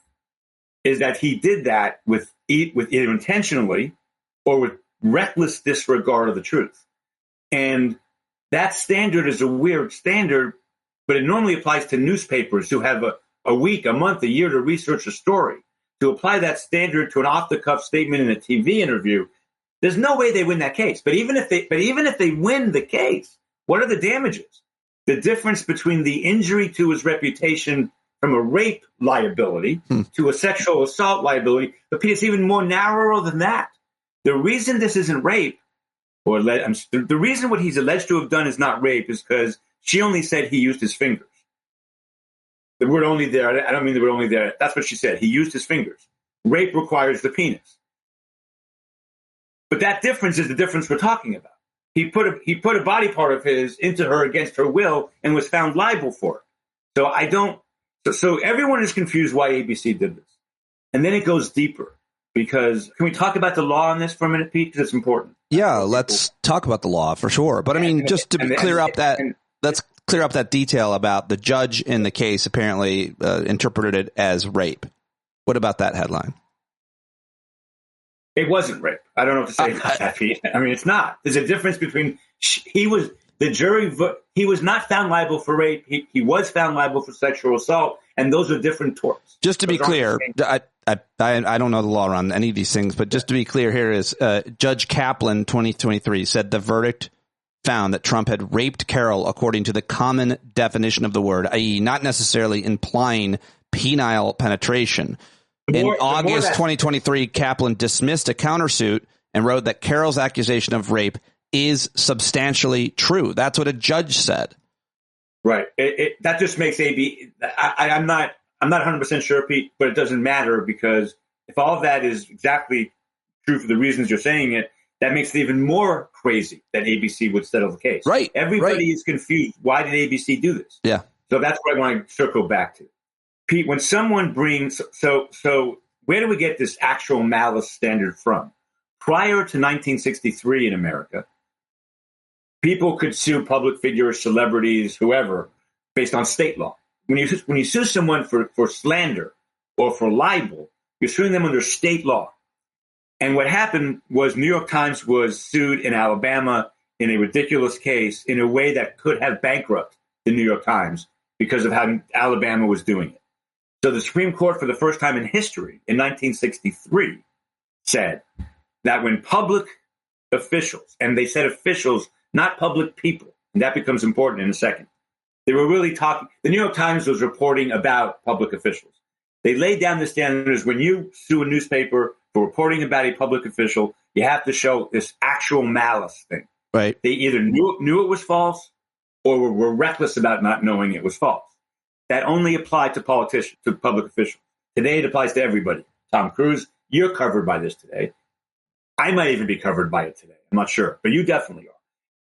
is that he did that with either intentionally or with reckless disregard of the truth. And that standard is a weird standard, but it normally applies to newspapers who have a week, a month, a year to research a story. To apply that standard to an off-the-cuff statement in a TV interview, there's no way they win that case. But even if they win the case, what are the damages? The difference between the injury to his reputation from a rape liability to a sexual assault liability, but Pete, it's even more narrow than that. The reason this isn't rape, or the reason what he's alleged to have done is not rape, is because she only said he used his fingers. The word only there, I don't mean the word only there. That's what she said. He used his fingers. Rape requires the penis. But that difference is the difference we're talking about. He put a body part of his into her against her will and was found liable for it. So everyone is confused why ABC did this. And then it goes deeper. Because can we talk about the law on this for a minute, Pete? Because it's important. Yeah, let's talk about the law for sure. But I mean, just to clear up that detail about the judge in the case apparently interpreted it as rape. What about that headline? It wasn't rape. I don't know what to say about that, Pete. I mean, it's not. There's a difference between he was not found liable for rape. He was found liable for sexual assault, and those are different torts. Just to be clear, I don't know the law around any of these things, but just to be clear, here is Judge Kaplan, 2023, said the verdict found that Trump had raped Carol according to the common definition of the word, i.e., not necessarily implying penile penetration. In August 2023, Kaplan dismissed a countersuit and wrote that Carol's accusation of rape is substantially true. That's what a judge said. Right. That just makes I'm not 100% sure, Pete, but it doesn't matter, because if all of that is exactly true for the reasons you're saying it, that makes it even more crazy that ABC would settle the case. Right. Everybody is confused. Why did ABC do this? Yeah. So that's what I want to circle back to. Pete, when someone brings, so where do we get this actual malice standard from? Prior to 1963 in America, people could sue public figures, celebrities, whoever, based on state law. When you sue someone for slander or for libel, you're suing them under state law. And what happened was New York Times was sued in Alabama in a ridiculous case in a way that could have bankrupted the New York Times because of how Alabama was doing it. So the Supreme Court, for the first time in history, in 1963, said that when public officials, and they said officials, not public people, and that becomes important in a second, they were really talking, the New York Times was reporting about public officials. They laid down the standards. When you sue a newspaper for reporting about a public official, you have to show this actual malice thing. Right. They either knew it was false or were reckless about not knowing it was false. That only applied to politicians, to public officials. Today, it applies to everybody. Tom Cruise, you're covered by this today. I might even be covered by it today. I'm not sure, but you definitely are.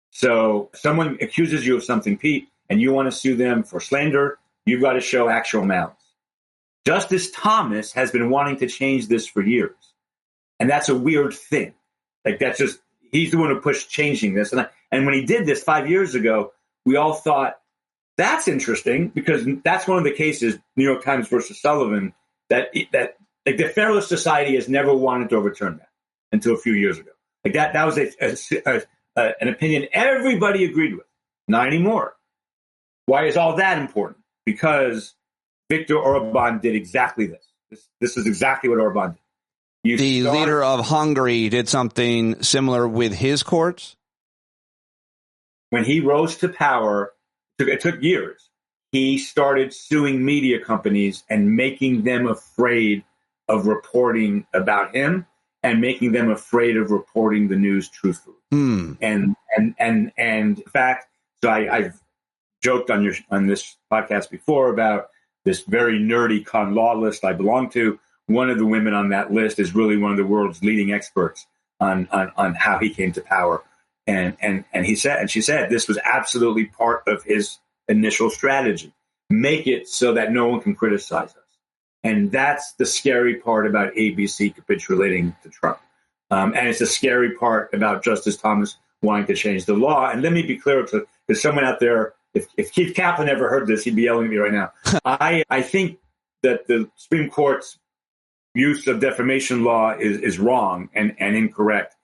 So someone accuses you of something, Pete, and you want to sue them for slander, you've got to show actual malice. Justice Thomas has been wanting to change this for years. And that's a weird thing. Like, that's just, he's the one who pushed changing this. And when he did this 5 years ago, we all thought, that's interesting, because that's one of the cases, New York Times versus Sullivan, that like the Federalist Society has never wanted to overturn that until a few years ago. Like that was an opinion everybody agreed with. Not anymore. Why is all that important? Because Viktor Orban did exactly this. This is exactly what Orban did. The leader of Hungary did something similar with his courts? When he rose to power, it took years. He started suing media companies and making them afraid of reporting about him and making them afraid of reporting the news truthfully. And in fact, so I've joked on this podcast before about this very nerdy con law list I belong to. One of the women on that list is really one of the world's leading experts on how he came to power And she said this was absolutely part of his initial strategy. Make it so that no one can criticize us. And that's the scary part about ABC capitulating to Trump. And it's the scary part about Justice Thomas wanting to change the law. And let me be clear, because someone out there, if Keith Kaplan ever heard this, he'd be yelling at me right now. I think that the Supreme Court's use of defamation law is wrong and incorrect.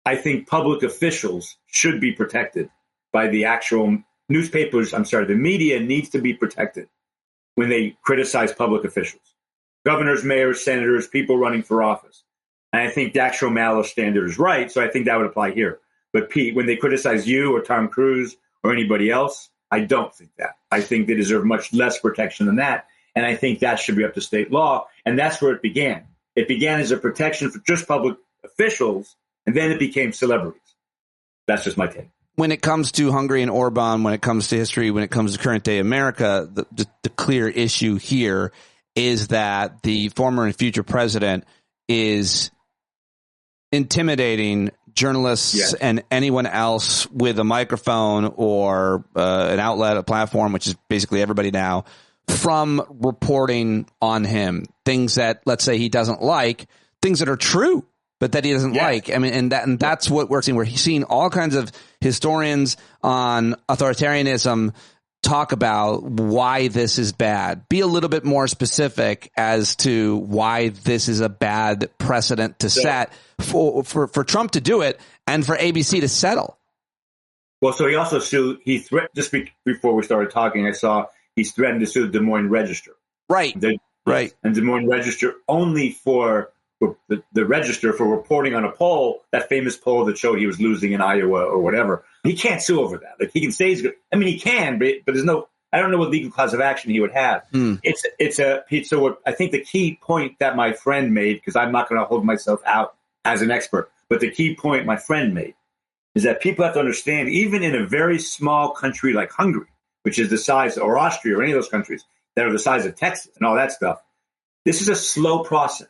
I think public officials should be protected by the actual newspapers. The media needs to be protected when they criticize public officials, governors, mayors, senators, people running for office. And I think the actual malice standard is right. So I think that would apply here. But Pete, when they criticize you or Tom Cruise or anybody else, I don't think that. I think they deserve much less protection than that. And I think that should be up to state law. And that's where it began. It began as a protection for just public officials, and then it became celebrities. That's just my take. When it comes to Hungary and Orban, when it comes to history, when it comes to current day America, the clear issue here is that the former and future president is intimidating journalists and anyone else with a microphone or an outlet, a platform, which is basically everybody now, from reporting on him. Things that, let's say, he doesn't like, things that are true, but that he doesn't like. I mean, and that's what we're seeing. We're seeing all kinds of historians on authoritarianism talk about why this is bad. Be a little bit more specific as to why this is a bad precedent to set for Trump to do it and for ABC to settle. Well, so he also sued. Just before we started talking, I saw he's threatened to sue the Des Moines Register. Right. And Des Moines Register only for the Register for reporting on a poll, that famous poll that showed he was losing in Iowa or whatever. He can't sue over that. Like, he can say he's good. I mean, he can, but there's no. I don't know what legal cause of action he would have. So what I think the key point that my friend made, because I'm not going to hold myself out as an expert, but the key point my friend made is that people have to understand, even in a very small country like Hungary, which is the size, or Austria, or any of those countries that are the size of Texas and all that stuff, this is a slow process.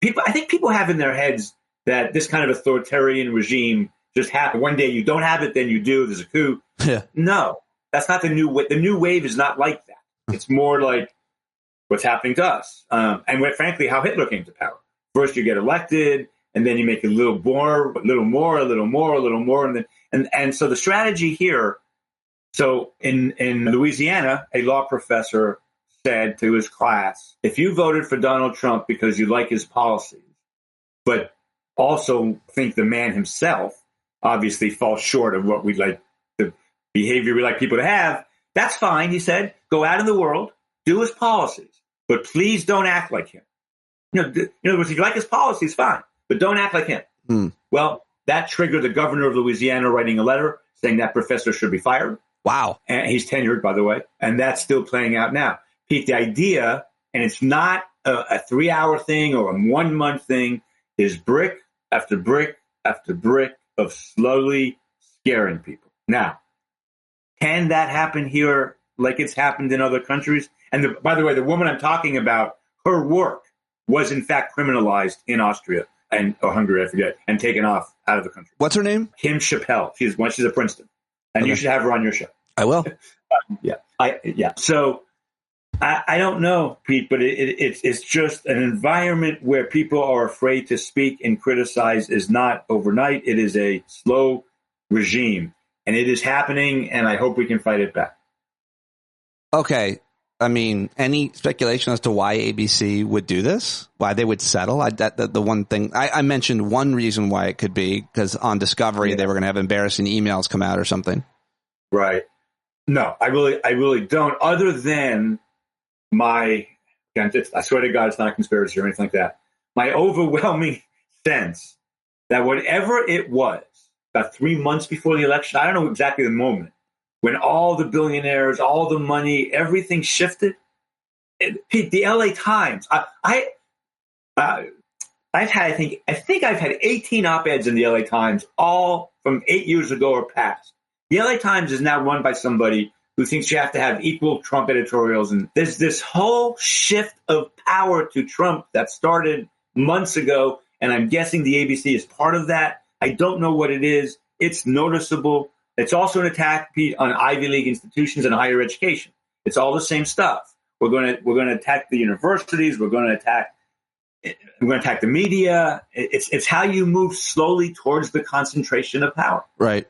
I think people have in their heads that this kind of authoritarian regime just happened. One day you don't have it, then you do. There's a coup. Yeah. No, that's not the new wave. The new wave is not like that. It's more like what's happening to us. And frankly, how Hitler came to power. First you get elected, and then you make a little more, a little more. And so the strategy here, so in Louisiana, a law professor said to his class, if you voted for Donald Trump because you like his policies, but also think the man himself obviously falls short of what we like, the behavior we like people to have, that's fine, he said. Go out in the world, do his policies, but please don't act like him. In other words, if you like his policies, fine, but don't act like him. Well, that triggered the governor of Louisiana writing a letter saying that professor should be fired. Wow. And he's tenured, by the way, and that's still playing out now. Pete, the idea, and it's not a 3-hour thing or a 1 month thing, is brick after brick after brick of slowly scaring people. Now, can that happen here like it's happened in other countries? And by the way, the woman I'm talking about, her work was in fact criminalized in Austria or Hungary, I forget, and taken off out of the country. What's her name? Kim Chappell. She's at Princeton, and you should have her on your show. I will. So I don't know, Pete, but it's just an environment where people are afraid to speak and criticize is not overnight. It is a slow regime, and it is happening, and I hope we can fight it back. Okay. I mean, any speculation as to why ABC would do this? Why they would settle? The one thing I mentioned, one reason why it could be because on Discovery they were going to have embarrassing emails come out or something. Right. No, I really don't. Other than I swear to God, it's not a conspiracy or anything like that. My overwhelming sense that whatever it was, about 3 months before the election, I don't know exactly the moment, when all the billionaires, all the money, everything shifted. Pete, the LA Times, I've had, I think I've had 18 op-eds in the LA Times, all from 8 years ago or past. The LA Times is now run by somebody who thinks you have to have equal Trump editorials. And there's this whole shift of power to Trump that started months ago. And I'm guessing the ABC is part of that. I don't know what it is. It's noticeable. It's also an attack on Ivy League institutions and higher education. It's all the same stuff. We're going to attack the universities. We're going to attack the media. It's how you move slowly towards the concentration of power. Right.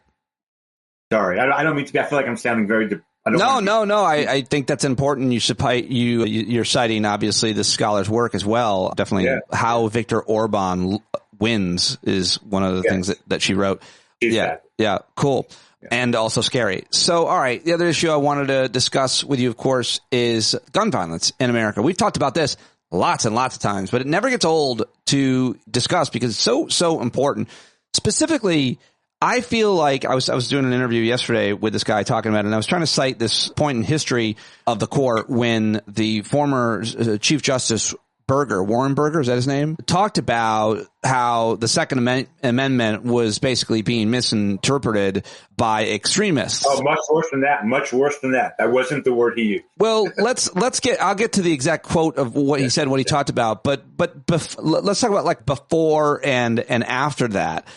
Sorry, I don't mean to be. I feel like I'm sounding very. No. I think that's important. You're citing obviously the scholar's work as well. Definitely, how Viktor Orban wins is one of the things that she wrote. Yeah, cool. Yeah. And also scary. So, all right, the other issue I wanted to discuss with you, of course, is gun violence in America. We've talked about this lots and lots of times, but it never gets old to discuss because it's so important. Specifically, I feel like I was doing an interview yesterday with this guy talking about it, and I was trying to cite this point in history of the court when the former Chief Justice Warren Burger, is that his name? Talked about how the Second Amendment was basically being misinterpreted by extremists. Oh, much worse than that. Much worse than that. That wasn't the word he used. Well, I'll get to the exact quote of what he said, what he talked about, but let's talk about like before and after that.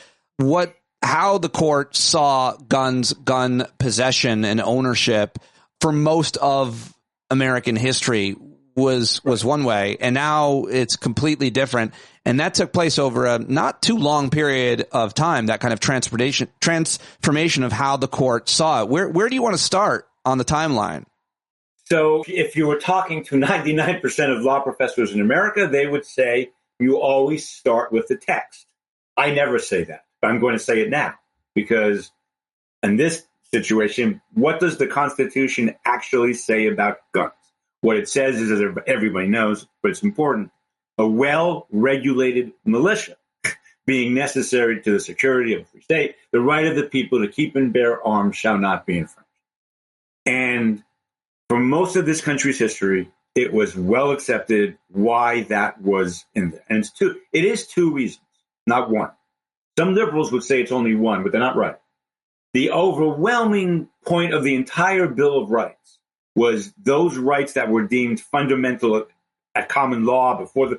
How the court saw gun possession and ownership for most of American history was one way, and now it's completely different. And that took place over a not too long period of time, that kind of transformation of how the court saw it. Where do you want to start on the timeline? So if you were talking to 99% of law professors in America, they would say you always start with the text. I never say that, but I'm going to say it now because in this situation, what does the Constitution actually say about guns? What it says is, as everybody knows, but it's important, a well-regulated militia being necessary to the security of a free state, the right of the people to keep and bear arms shall not be infringed. And for most of this country's history, it was well accepted why that was in there. And it is two reasons, not one. Some liberals would say it's only one, but they're not right. The overwhelming point of the entire Bill of Rights was those rights that were deemed fundamental at common law before the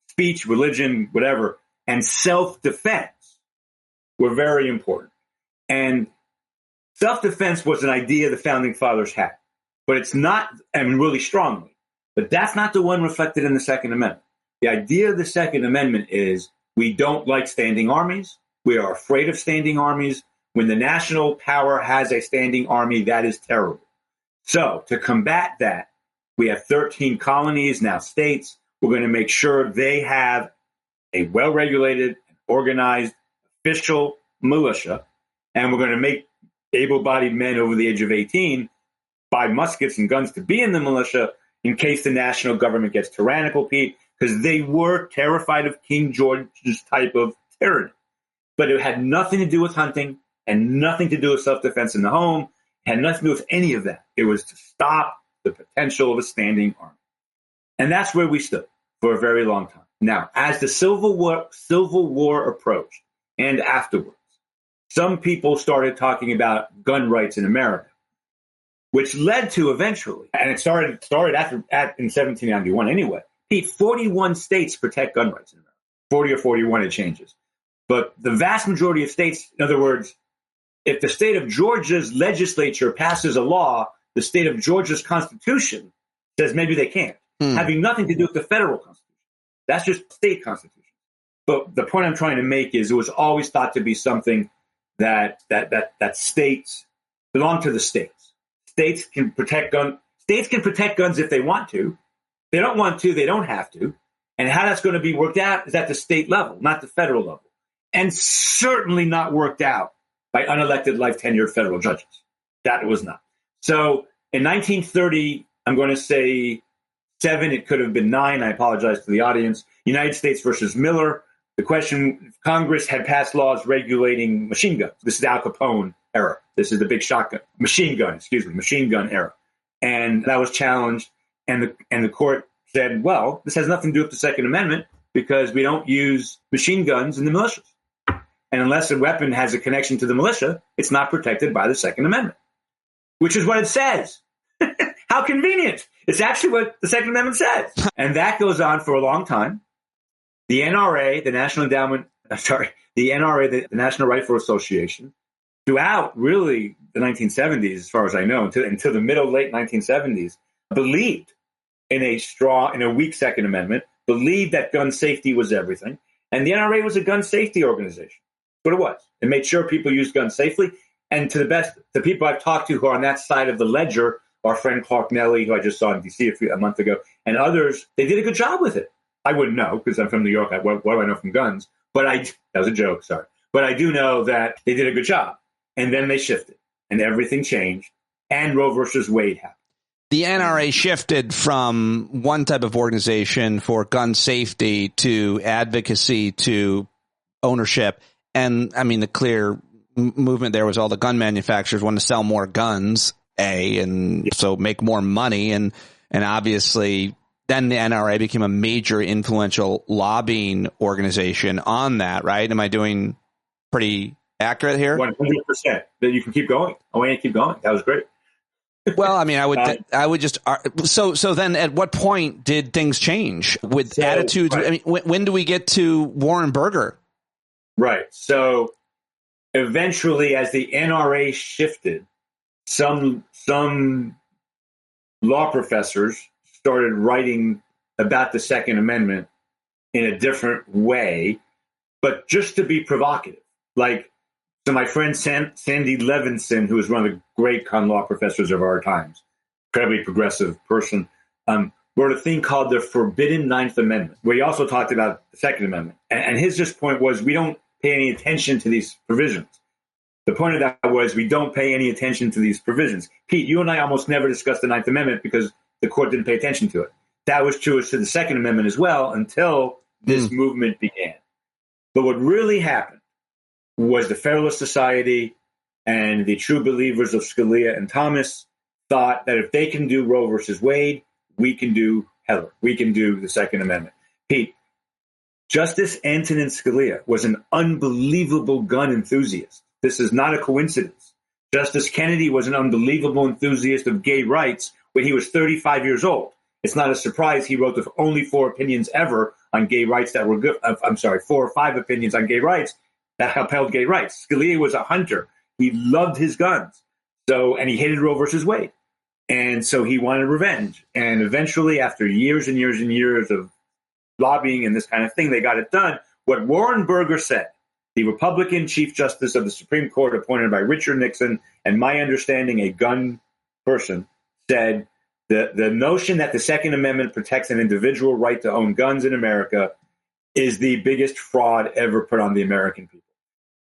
speech, religion, whatever, and self-defense were very important. And self-defense was an idea the founding fathers had, but it's not, and really strongly, but that's not the one reflected in the Second Amendment. The idea of the Second Amendment is we don't like standing armies. We are afraid of standing armies. When the national power has a standing army, that is terrible. So to combat that, we have 13 colonies, now states. We're going to make sure they have a well-regulated, organized, official militia. And we're going to make able-bodied men over the age of 18 buy muskets and guns to be in the militia in case the national government gets tyrannical, Pete, because they were terrified of King George's type of tyranny. But it had nothing to do with hunting and nothing to do with self-defense in the home. Had nothing to do with any of that. It was to stop the potential of a standing army. And that's where we stood for a very long time. Now, as the Civil War approached and afterwards, some people started talking about gun rights in America, which led to eventually, and it started in 1791 anyway, 41 states protect gun rights in America. 40 or 41, it changes. But the vast majority of states, in other words, if the state of Georgia's legislature passes a law, the state of Georgia's constitution says maybe they can't, having nothing to do with the federal constitution. That's just state constitution. But the point I'm trying to make is it was always thought to be something that states belong to the states. States can protect guns if they want to. If they don't want to, they don't have to. And how that's going to be worked out is at the state level, not the federal level. And certainly not worked out by unelected life tenured federal judges. That was not. So in 1930, I'm going to say 7, it could have been 9. I apologize to the audience. United States versus Miller. The question, Congress had passed laws regulating machine guns. This is Al Capone era. This is the big shotgun, machine gun era. And that was challenged. And the court said, well, this has nothing to do with the Second Amendment because we don't use machine guns in the militias. And unless a weapon has a connection to the militia, it's not protected by the Second Amendment, which is what it says. How convenient. It's actually what the Second Amendment says. And that goes on for a long time. The NRA, the National Rifle Association, throughout really the 1970s, as far as I know, until the late 1970s, believed in a weak Second Amendment, believed that gun safety was everything. And the NRA was a gun safety organization. That's what it was. It made sure people used guns safely. And to the people I've talked to who are on that side of the ledger, our friend Clark Nelly, who I just saw in D.C. a month ago, and others, they did a good job with it. I wouldn't know because I'm from New York. What do I know from guns? That was a joke, sorry. But I do know that they did a good job. And then they shifted, and everything changed, and Roe versus Wade happened. The NRA shifted from one type of organization for gun safety to advocacy to ownership. And I mean, the clear movement there was all the gun manufacturers wanted to sell more guns, so make more money. And obviously then the NRA became a major influential lobbying organization on that, right? Am I doing pretty accurate here? 100%. That you can keep going. I want you to keep going. That was great. Well, I mean, I would just so then at what point did things change with attitudes? Right. I mean, when do we get to Warren Burger? Right. So eventually, as the NRA shifted, some law professors started writing about the Second Amendment in a different way, but just to be provocative. So my friend Sandy Levinson, who is one of the great con law professors of our times, incredibly progressive person, wrote a thing called the Forbidden Ninth Amendment, where he also talked about the Second Amendment. And his just point was, we don't pay any attention to these provisions. The point of that was, we don't pay any attention to these provisions. Pete, you and I almost never discussed the Ninth Amendment because the court didn't pay attention to it. That was true to the Second Amendment as well until this movement began. But what really happened was the Federalist Society and the true believers of Scalia and Thomas thought that if they can do Roe versus Wade, we can do Heller. We can do the Second Amendment. Pete, Justice Antonin Scalia was an unbelievable gun enthusiast. This is not a coincidence. Justice Kennedy was an unbelievable enthusiast of gay rights when he was 35 years old. It's not a surprise he wrote only 4 opinions ever on gay rights that were good. 4 or 5 opinions on gay rights that upheld gay rights. Scalia was a hunter. He loved his guns. And he hated Roe versus Wade. And so he wanted revenge. And eventually, after years and years and years of lobbying and this kind of thing, they got it done. What Warren Burger said, the Republican Chief Justice of the Supreme Court appointed by Richard Nixon, and my understanding, a gun person, said the notion that the Second Amendment protects an individual right to own guns in America is the biggest fraud ever put on the American people.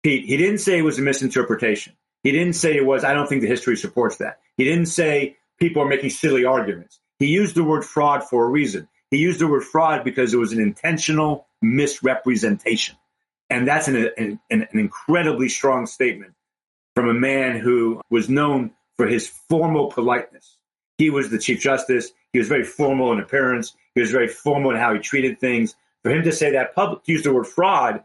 Pete, he didn't say it was a misinterpretation. He didn't say it was, I don't think the history supports that. He didn't say people are making silly arguments. He used the word fraud for a reason. He used the word fraud because it was an intentional misrepresentation. And that's an incredibly strong statement from a man who was known for his formal politeness. He was the Chief Justice. He was very formal in appearance. He was very formal in how he treated things. For him to say that to use the word fraud,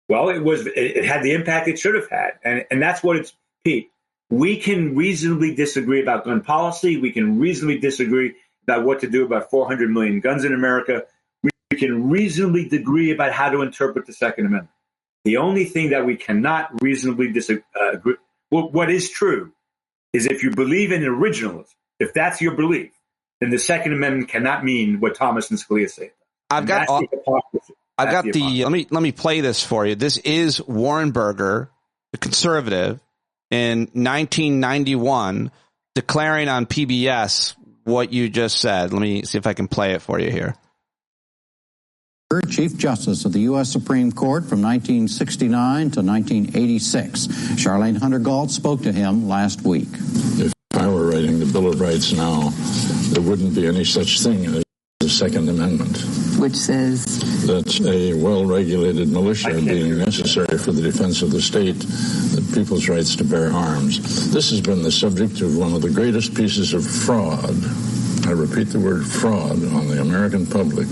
well, it had the impact it should have had. And that's what it's, Pete. We can reasonably disagree about gun policy. We can reasonably disagree about what to do about 400 million guns in America. We can reasonably disagree about how to interpret the Second Amendment. The only thing that we cannot reasonably disagree, what is true, is if you believe in originalism, if that's your belief, then the Second Amendment cannot mean what Thomas and Scalia say. Let me play this for you. This is Warren Burger, the conservative, in 1991, declaring on PBS what you just said. Let me see if I can play it for you here. Chief Justice of the U.S. Supreme Court from 1969 to 1986. Charlene Hunter Gault spoke to him last week. If I were writing the Bill of Rights now, there wouldn't be any such thing as the Second Amendment. Which says? That a well-regulated militia being necessary for the defense of the state, that people's rights to bear arms. This has been the subject of one of the greatest pieces of fraud, I repeat the word fraud, on the American public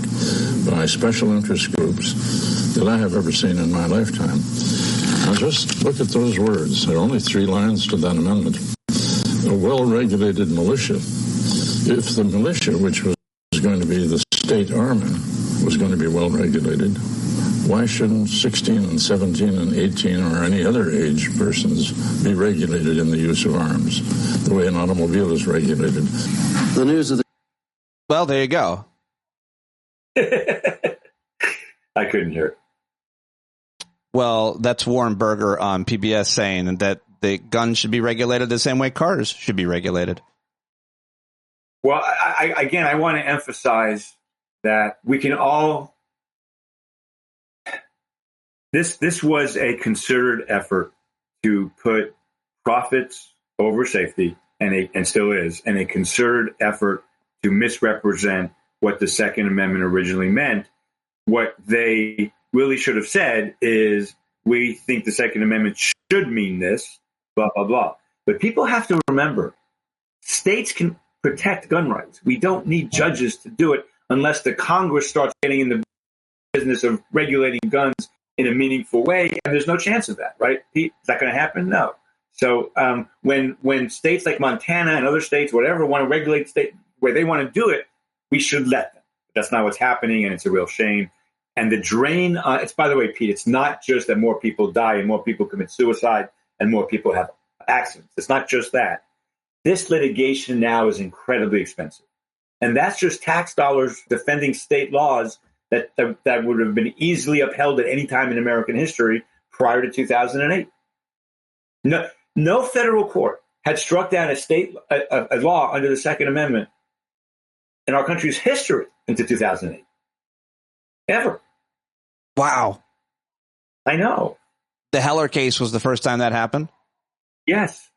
by special interest groups that I have ever seen in my lifetime. Now just look at those words. There are only 3 lines to that amendment. A well-regulated militia. If the militia, which was going to be the state army, was going to be well-regulated, Why shouldn't 16 and 17 and 18 or any other age persons be regulated in the use of arms the way an automobile is regulated? The news of the... Well, there you go. I couldn't hear it. Well, that's Warren Berger on PBS saying that the guns should be regulated the same way cars should be regulated. Well, I want to emphasize that we can all. This was a concerted effort to put profits over safety, and still is, and a concerted effort to misrepresent what the Second Amendment originally meant. What they really should have said is, we think the Second Amendment should mean this, blah, blah, blah. But people have to remember, states can protect gun rights. We don't need judges to do it unless the Congress starts getting in the business of regulating guns in a meaningful way. And there's no chance of that, right, Pete? Is that going to happen? No. So when states like Montana and other states, whatever, want to regulate state where they want to do it, we should let them. That's not what's happening, and it's a real shame. And the drain, it's, by the way, Pete, it's not just that more people die and more people commit suicide and more people have accidents. It's not just that. This litigation now is incredibly expensive. And that's just tax dollars defending state laws that would have been easily upheld at any time in American history prior to 2008. No federal court had struck down a law under the Second Amendment in our country's history into 2008. Ever. Wow. I know. The Heller case was the first time that happened? Yes.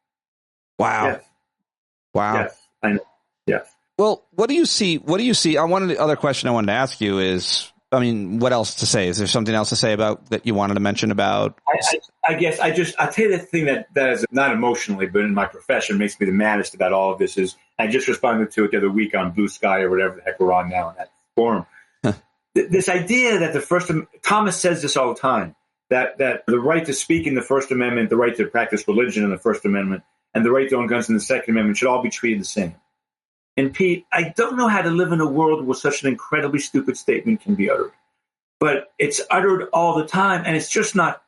Wow. Yes. Wow. Yes. I know. Yes. Well, what do you see? One of the other question I wanted to ask you is, I mean, what else to say? Is there something else to say about that you wanted to mention about? I guess I'll tell you the thing that is not emotionally, but in my profession makes me the maddest about all of this is I just responded to it the other week on Blue Sky or whatever the heck we're on now in that forum. This idea that Thomas says this all the time, that the right to speak in the First Amendment, the right to practice religion in the First Amendment, and the right to own guns in the Second Amendment should all be treated the same. And Pete, I don't know how to live in a world where such an incredibly stupid statement can be uttered. But it's uttered all the time, and it's just not.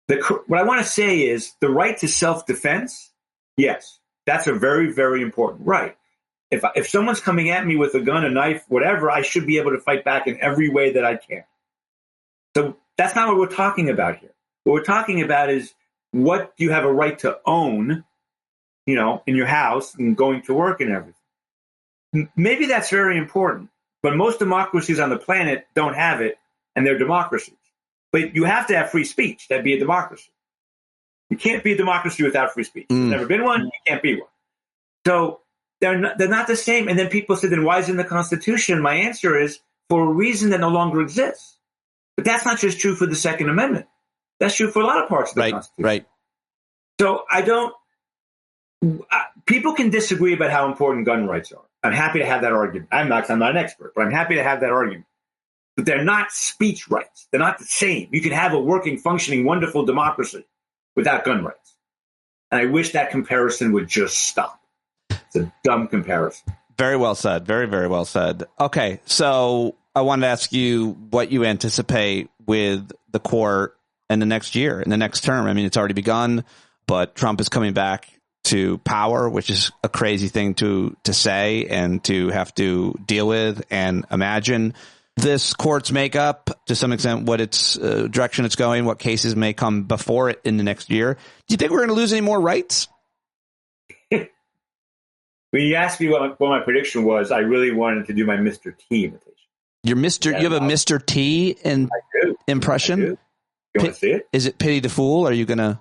What I want to say is the right to self-defense, yes, that's a very, very important right. If someone's coming at me with a gun, a knife, whatever, I should be able to fight back in every way that I can. So that's not what we're talking about here. What we're talking about is what you have a right to own, in your house and going to work and everything. Maybe that's very important, but most democracies on the planet don't have it, and they're democracies. But you have to have free speech to be a democracy. You can't be a democracy without free speech. There's never been one, you can't be one. So they're not the same. And then people say, then why is it in the Constitution? My answer is for a reason that no longer exists. But that's not just true for the Second Amendment. That's true for a lot of parts of the Constitution. Right. So people can disagree about how important gun rights are. I'm happy to have that argument. I'm not an expert, but I'm happy to have that argument. But they're not speech rights. They're not the same. You can have a working, functioning, wonderful democracy without gun rights. And I wish that comparison would just stop. It's a dumb comparison. Very well said. Very, very well said. Okay, so I wanted to ask you what you anticipate with the court in the next year, in the next term. I mean, it's already begun, but Trump is coming back to power, which is a crazy thing to say and to have to deal with and imagine. This court's makeup, to some extent, what its direction it's going, what cases may come before it in the next year. Do you think we're going to lose any more rights? When you asked me what my prediction was, I really wanted to do my Mr. T imitation. You have a Mr. T impression? I do. You want to see it? Is it Pity the Fool? Are you going to?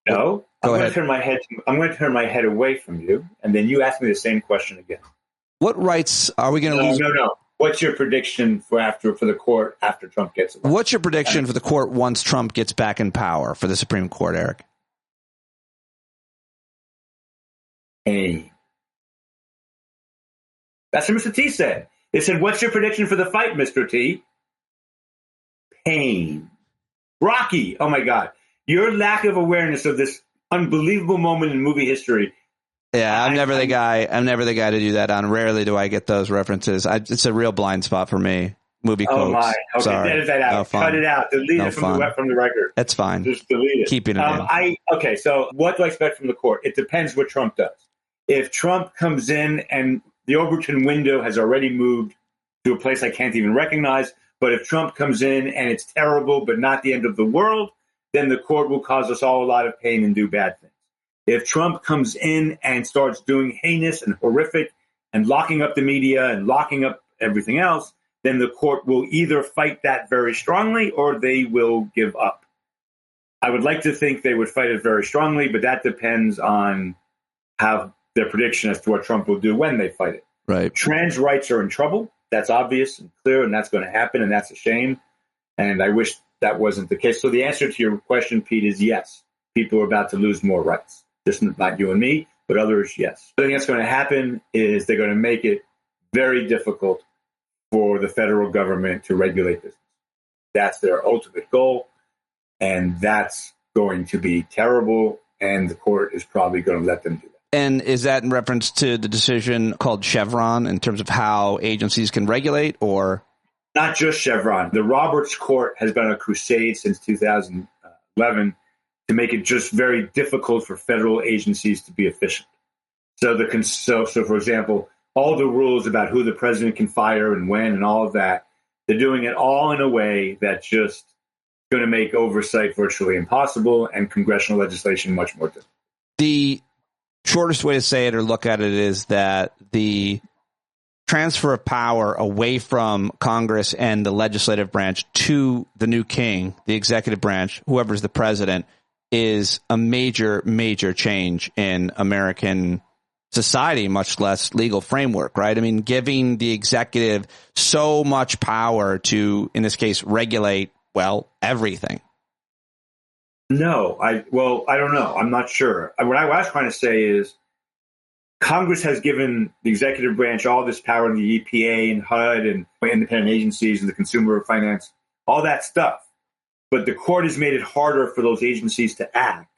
No. Go ahead. I'm going to turn my head away from you, and then you ask me the same question again. What rights are we going to lose? No. What's your prediction for the court after Trump gets elected? What's your prediction for the court once Trump gets back in power for the Supreme Court, Eric? Pain. That's what Mr. T said. They said, what's your prediction for the fight, Mr. T? Pain. Rocky. Oh, my God. Your lack of awareness of this unbelievable moment in movie history. Yeah, I'm never the guy to do that on. Rarely do I get those references. It's a real blind spot for me. movie quotes. Oh my! Okay, Sorry. edit that out. No fun. Cut it out. Delete No it fun. from the record. That's fine. Just delete it. Keeping it in. Okay, so what do I expect from the court? It depends what Trump does. If Trump comes in and the Overton window has already moved to a place I can't even recognize, but if Trump comes in and it's terrible but not the end of the world, then the court will cause us all a lot of pain and do bad things. If Trump comes in and starts doing heinous and horrific and locking up the media and locking up everything else, then the court will either fight that very strongly or they will give up. I would like to think they would fight it very strongly, but that depends on how their prediction as to what Trump will do when they fight it. Right. Trans rights are in trouble. That's obvious and clear, and that's going to happen, and that's a shame. And I wish that wasn't the case. So the answer to your question, Pete, is yes. People are about to lose more rights. Just not you and me, but others, yes. The thing that's going to happen is they're going to make it very difficult for the federal government to regulate business. That's their ultimate goal, and that's going to be terrible, and the court is probably going to let them do that. And is that in reference to the decision called Chevron in terms of how agencies can regulate, or? Not just Chevron. The Roberts Court has been on a crusade since 2011 to make it just very difficult for federal agencies to be efficient. So, for example, all the rules about who the president can fire and when and all of that, they're doing it all in a way that's just going to make oversight virtually impossible and congressional legislation much more difficult. The shortest way to say it or look at it is that the transfer of power away from Congress and the legislative branch to the new king, the executive branch, whoever's the president, is a major, major change in American society, much less legal framework, right? I mean, giving the executive so much power to, in this case, regulate, well, everything. No, I don't know. I'm not sure. What I was trying to say is Congress has given the executive branch all this power in the EPA and HUD and independent agencies and the consumer finance, all that stuff. But the court has made it harder for those agencies to act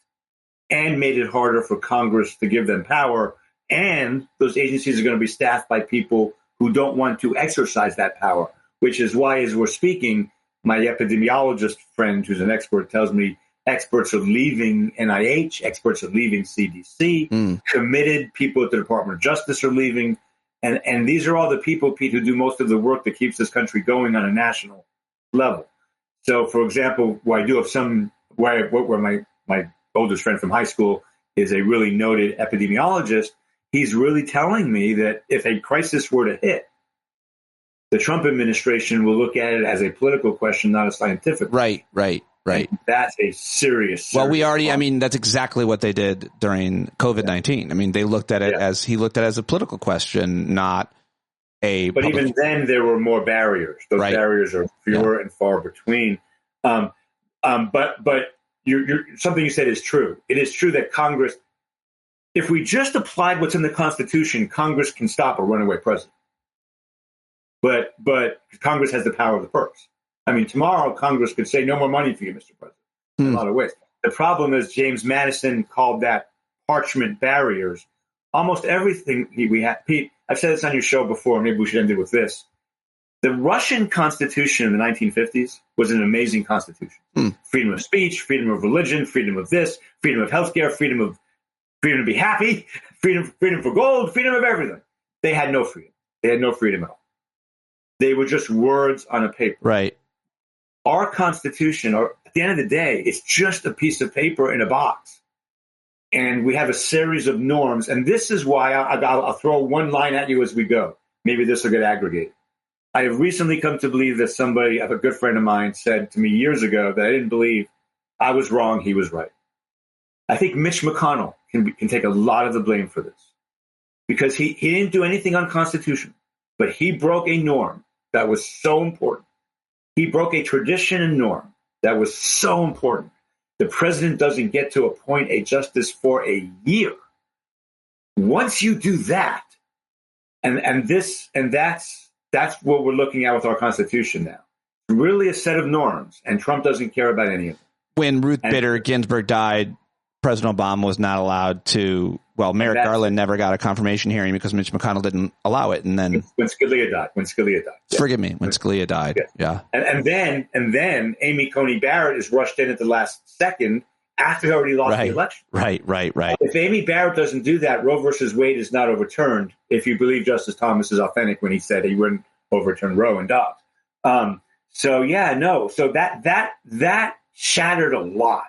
and made it harder for Congress to give them power. And those agencies are going to be staffed by people who don't want to exercise that power, which is why, as we're speaking, my epidemiologist friend, who's an expert, tells me experts are leaving NIH, experts are leaving CDC, committed people at the Department of Justice are leaving. And these are all the people, Pete, who do most of the work that keeps this country going on a national level. So, for example, where I do have where my oldest friend from high school is a really noted epidemiologist, he's really telling me that if a crisis were to hit, the Trump administration will look at it as a political question, not a scientific one. Right. And that's a serious Well, problem. that's exactly what they did during COVID-19. I mean, they looked at it as a political question, not a. But even then, there were more barriers. Those barriers are fewer and far between. But something you said is true. It is true that Congress, if we just applied what's in the Constitution, Congress can stop a runaway president. But Congress has the power of the purse. I mean, tomorrow Congress could say no more money for you, Mr. President, in a lot of ways. The problem is James Madison called that parchment barriers. Almost everything we have, Pete, I've said this on your show before. Maybe we should end it with this. The Russian Constitution in the 1950s was an amazing constitution. Freedom of speech, freedom of religion, freedom of this, freedom of healthcare, freedom to be happy, freedom for gold, freedom of everything. They had no freedom. They had no freedom at all. They were just words on a paper. Right. Our Constitution, at the end of the day, it's just a piece of paper in a box. And we have a series of norms. And this is why I'll throw one line at you as we go. Maybe this will get aggregated. I have recently come to believe that somebody, a good friend of mine, said to me years ago that I didn't believe. I was wrong. He was right. I think Mitch McConnell can take a lot of the blame for this. Because he didn't do anything unconstitutional. But he broke a norm that was so important. He broke a tradition and norm that was so important. The president doesn't get to appoint a justice for a year. Once you do that, that's what we're looking at with our Constitution now. Really a set of norms, and Trump doesn't care about any of them. When Ruth Bader Ginsburg died President Obama was not allowed to. Well, Merrick Garland never got a confirmation hearing because Mitch McConnell didn't allow it. And then when Scalia died. Yeah. Forgive me, when Scalia died. Yeah. And then Amy Coney Barrett is rushed in at the last second after he already lost the election. Right. If Amy Barrett doesn't do that, Roe versus Wade is not overturned. If you believe Justice Thomas is authentic when he said he wouldn't overturn Roe and Dobbs. So that shattered a lot.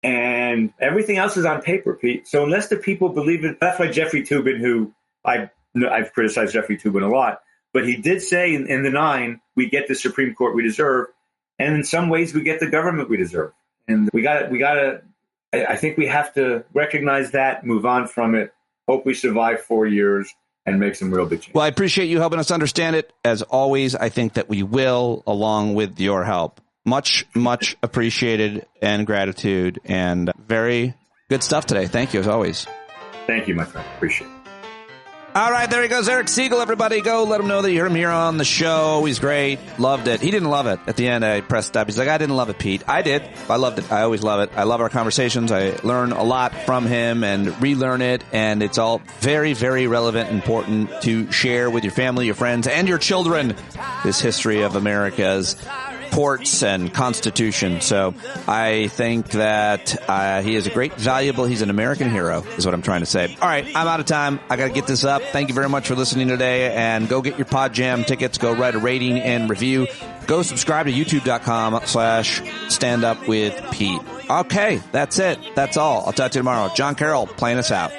And everything else is on paper, Pete. So unless the people believe it, that's why Jeffrey Toobin, who I've criticized Jeffrey Toobin a lot, but he did say in the 9, we get the Supreme Court we deserve. And in some ways we get the government we deserve. And I think we have to recognize that, move on from it, hope we survive 4 years and make some real big change. Well, I appreciate you helping us understand it. As always, I think that we will, along with your help. Much, much appreciated and gratitude, and very good stuff today. Thank you, as always. Thank you, my friend. Appreciate it. All right, there he goes, Eric Segall. Everybody go let him know that you heard him here on the show. He's great. Loved it. He didn't love it. At the end, I pressed stop. He's like, I didn't love it, Pete. I did. I loved it. I always love it. I love our conversations. I learn a lot from him and relearn it, and it's all very, very relevant and important to share with your family, your friends, and your children this history of America's ports and Constitution. So I think that he is a great, valuable, he's an American hero, is what I'm trying to say. All right, I'm out of time. I got to get this up. Thank you very much for listening today, and go get your PODJAM tickets. Go write a rating and review. Go subscribe to youtube.com/standupwithpete. Okay, that's it. That's all. I'll talk to you tomorrow. John Carroll playing us out.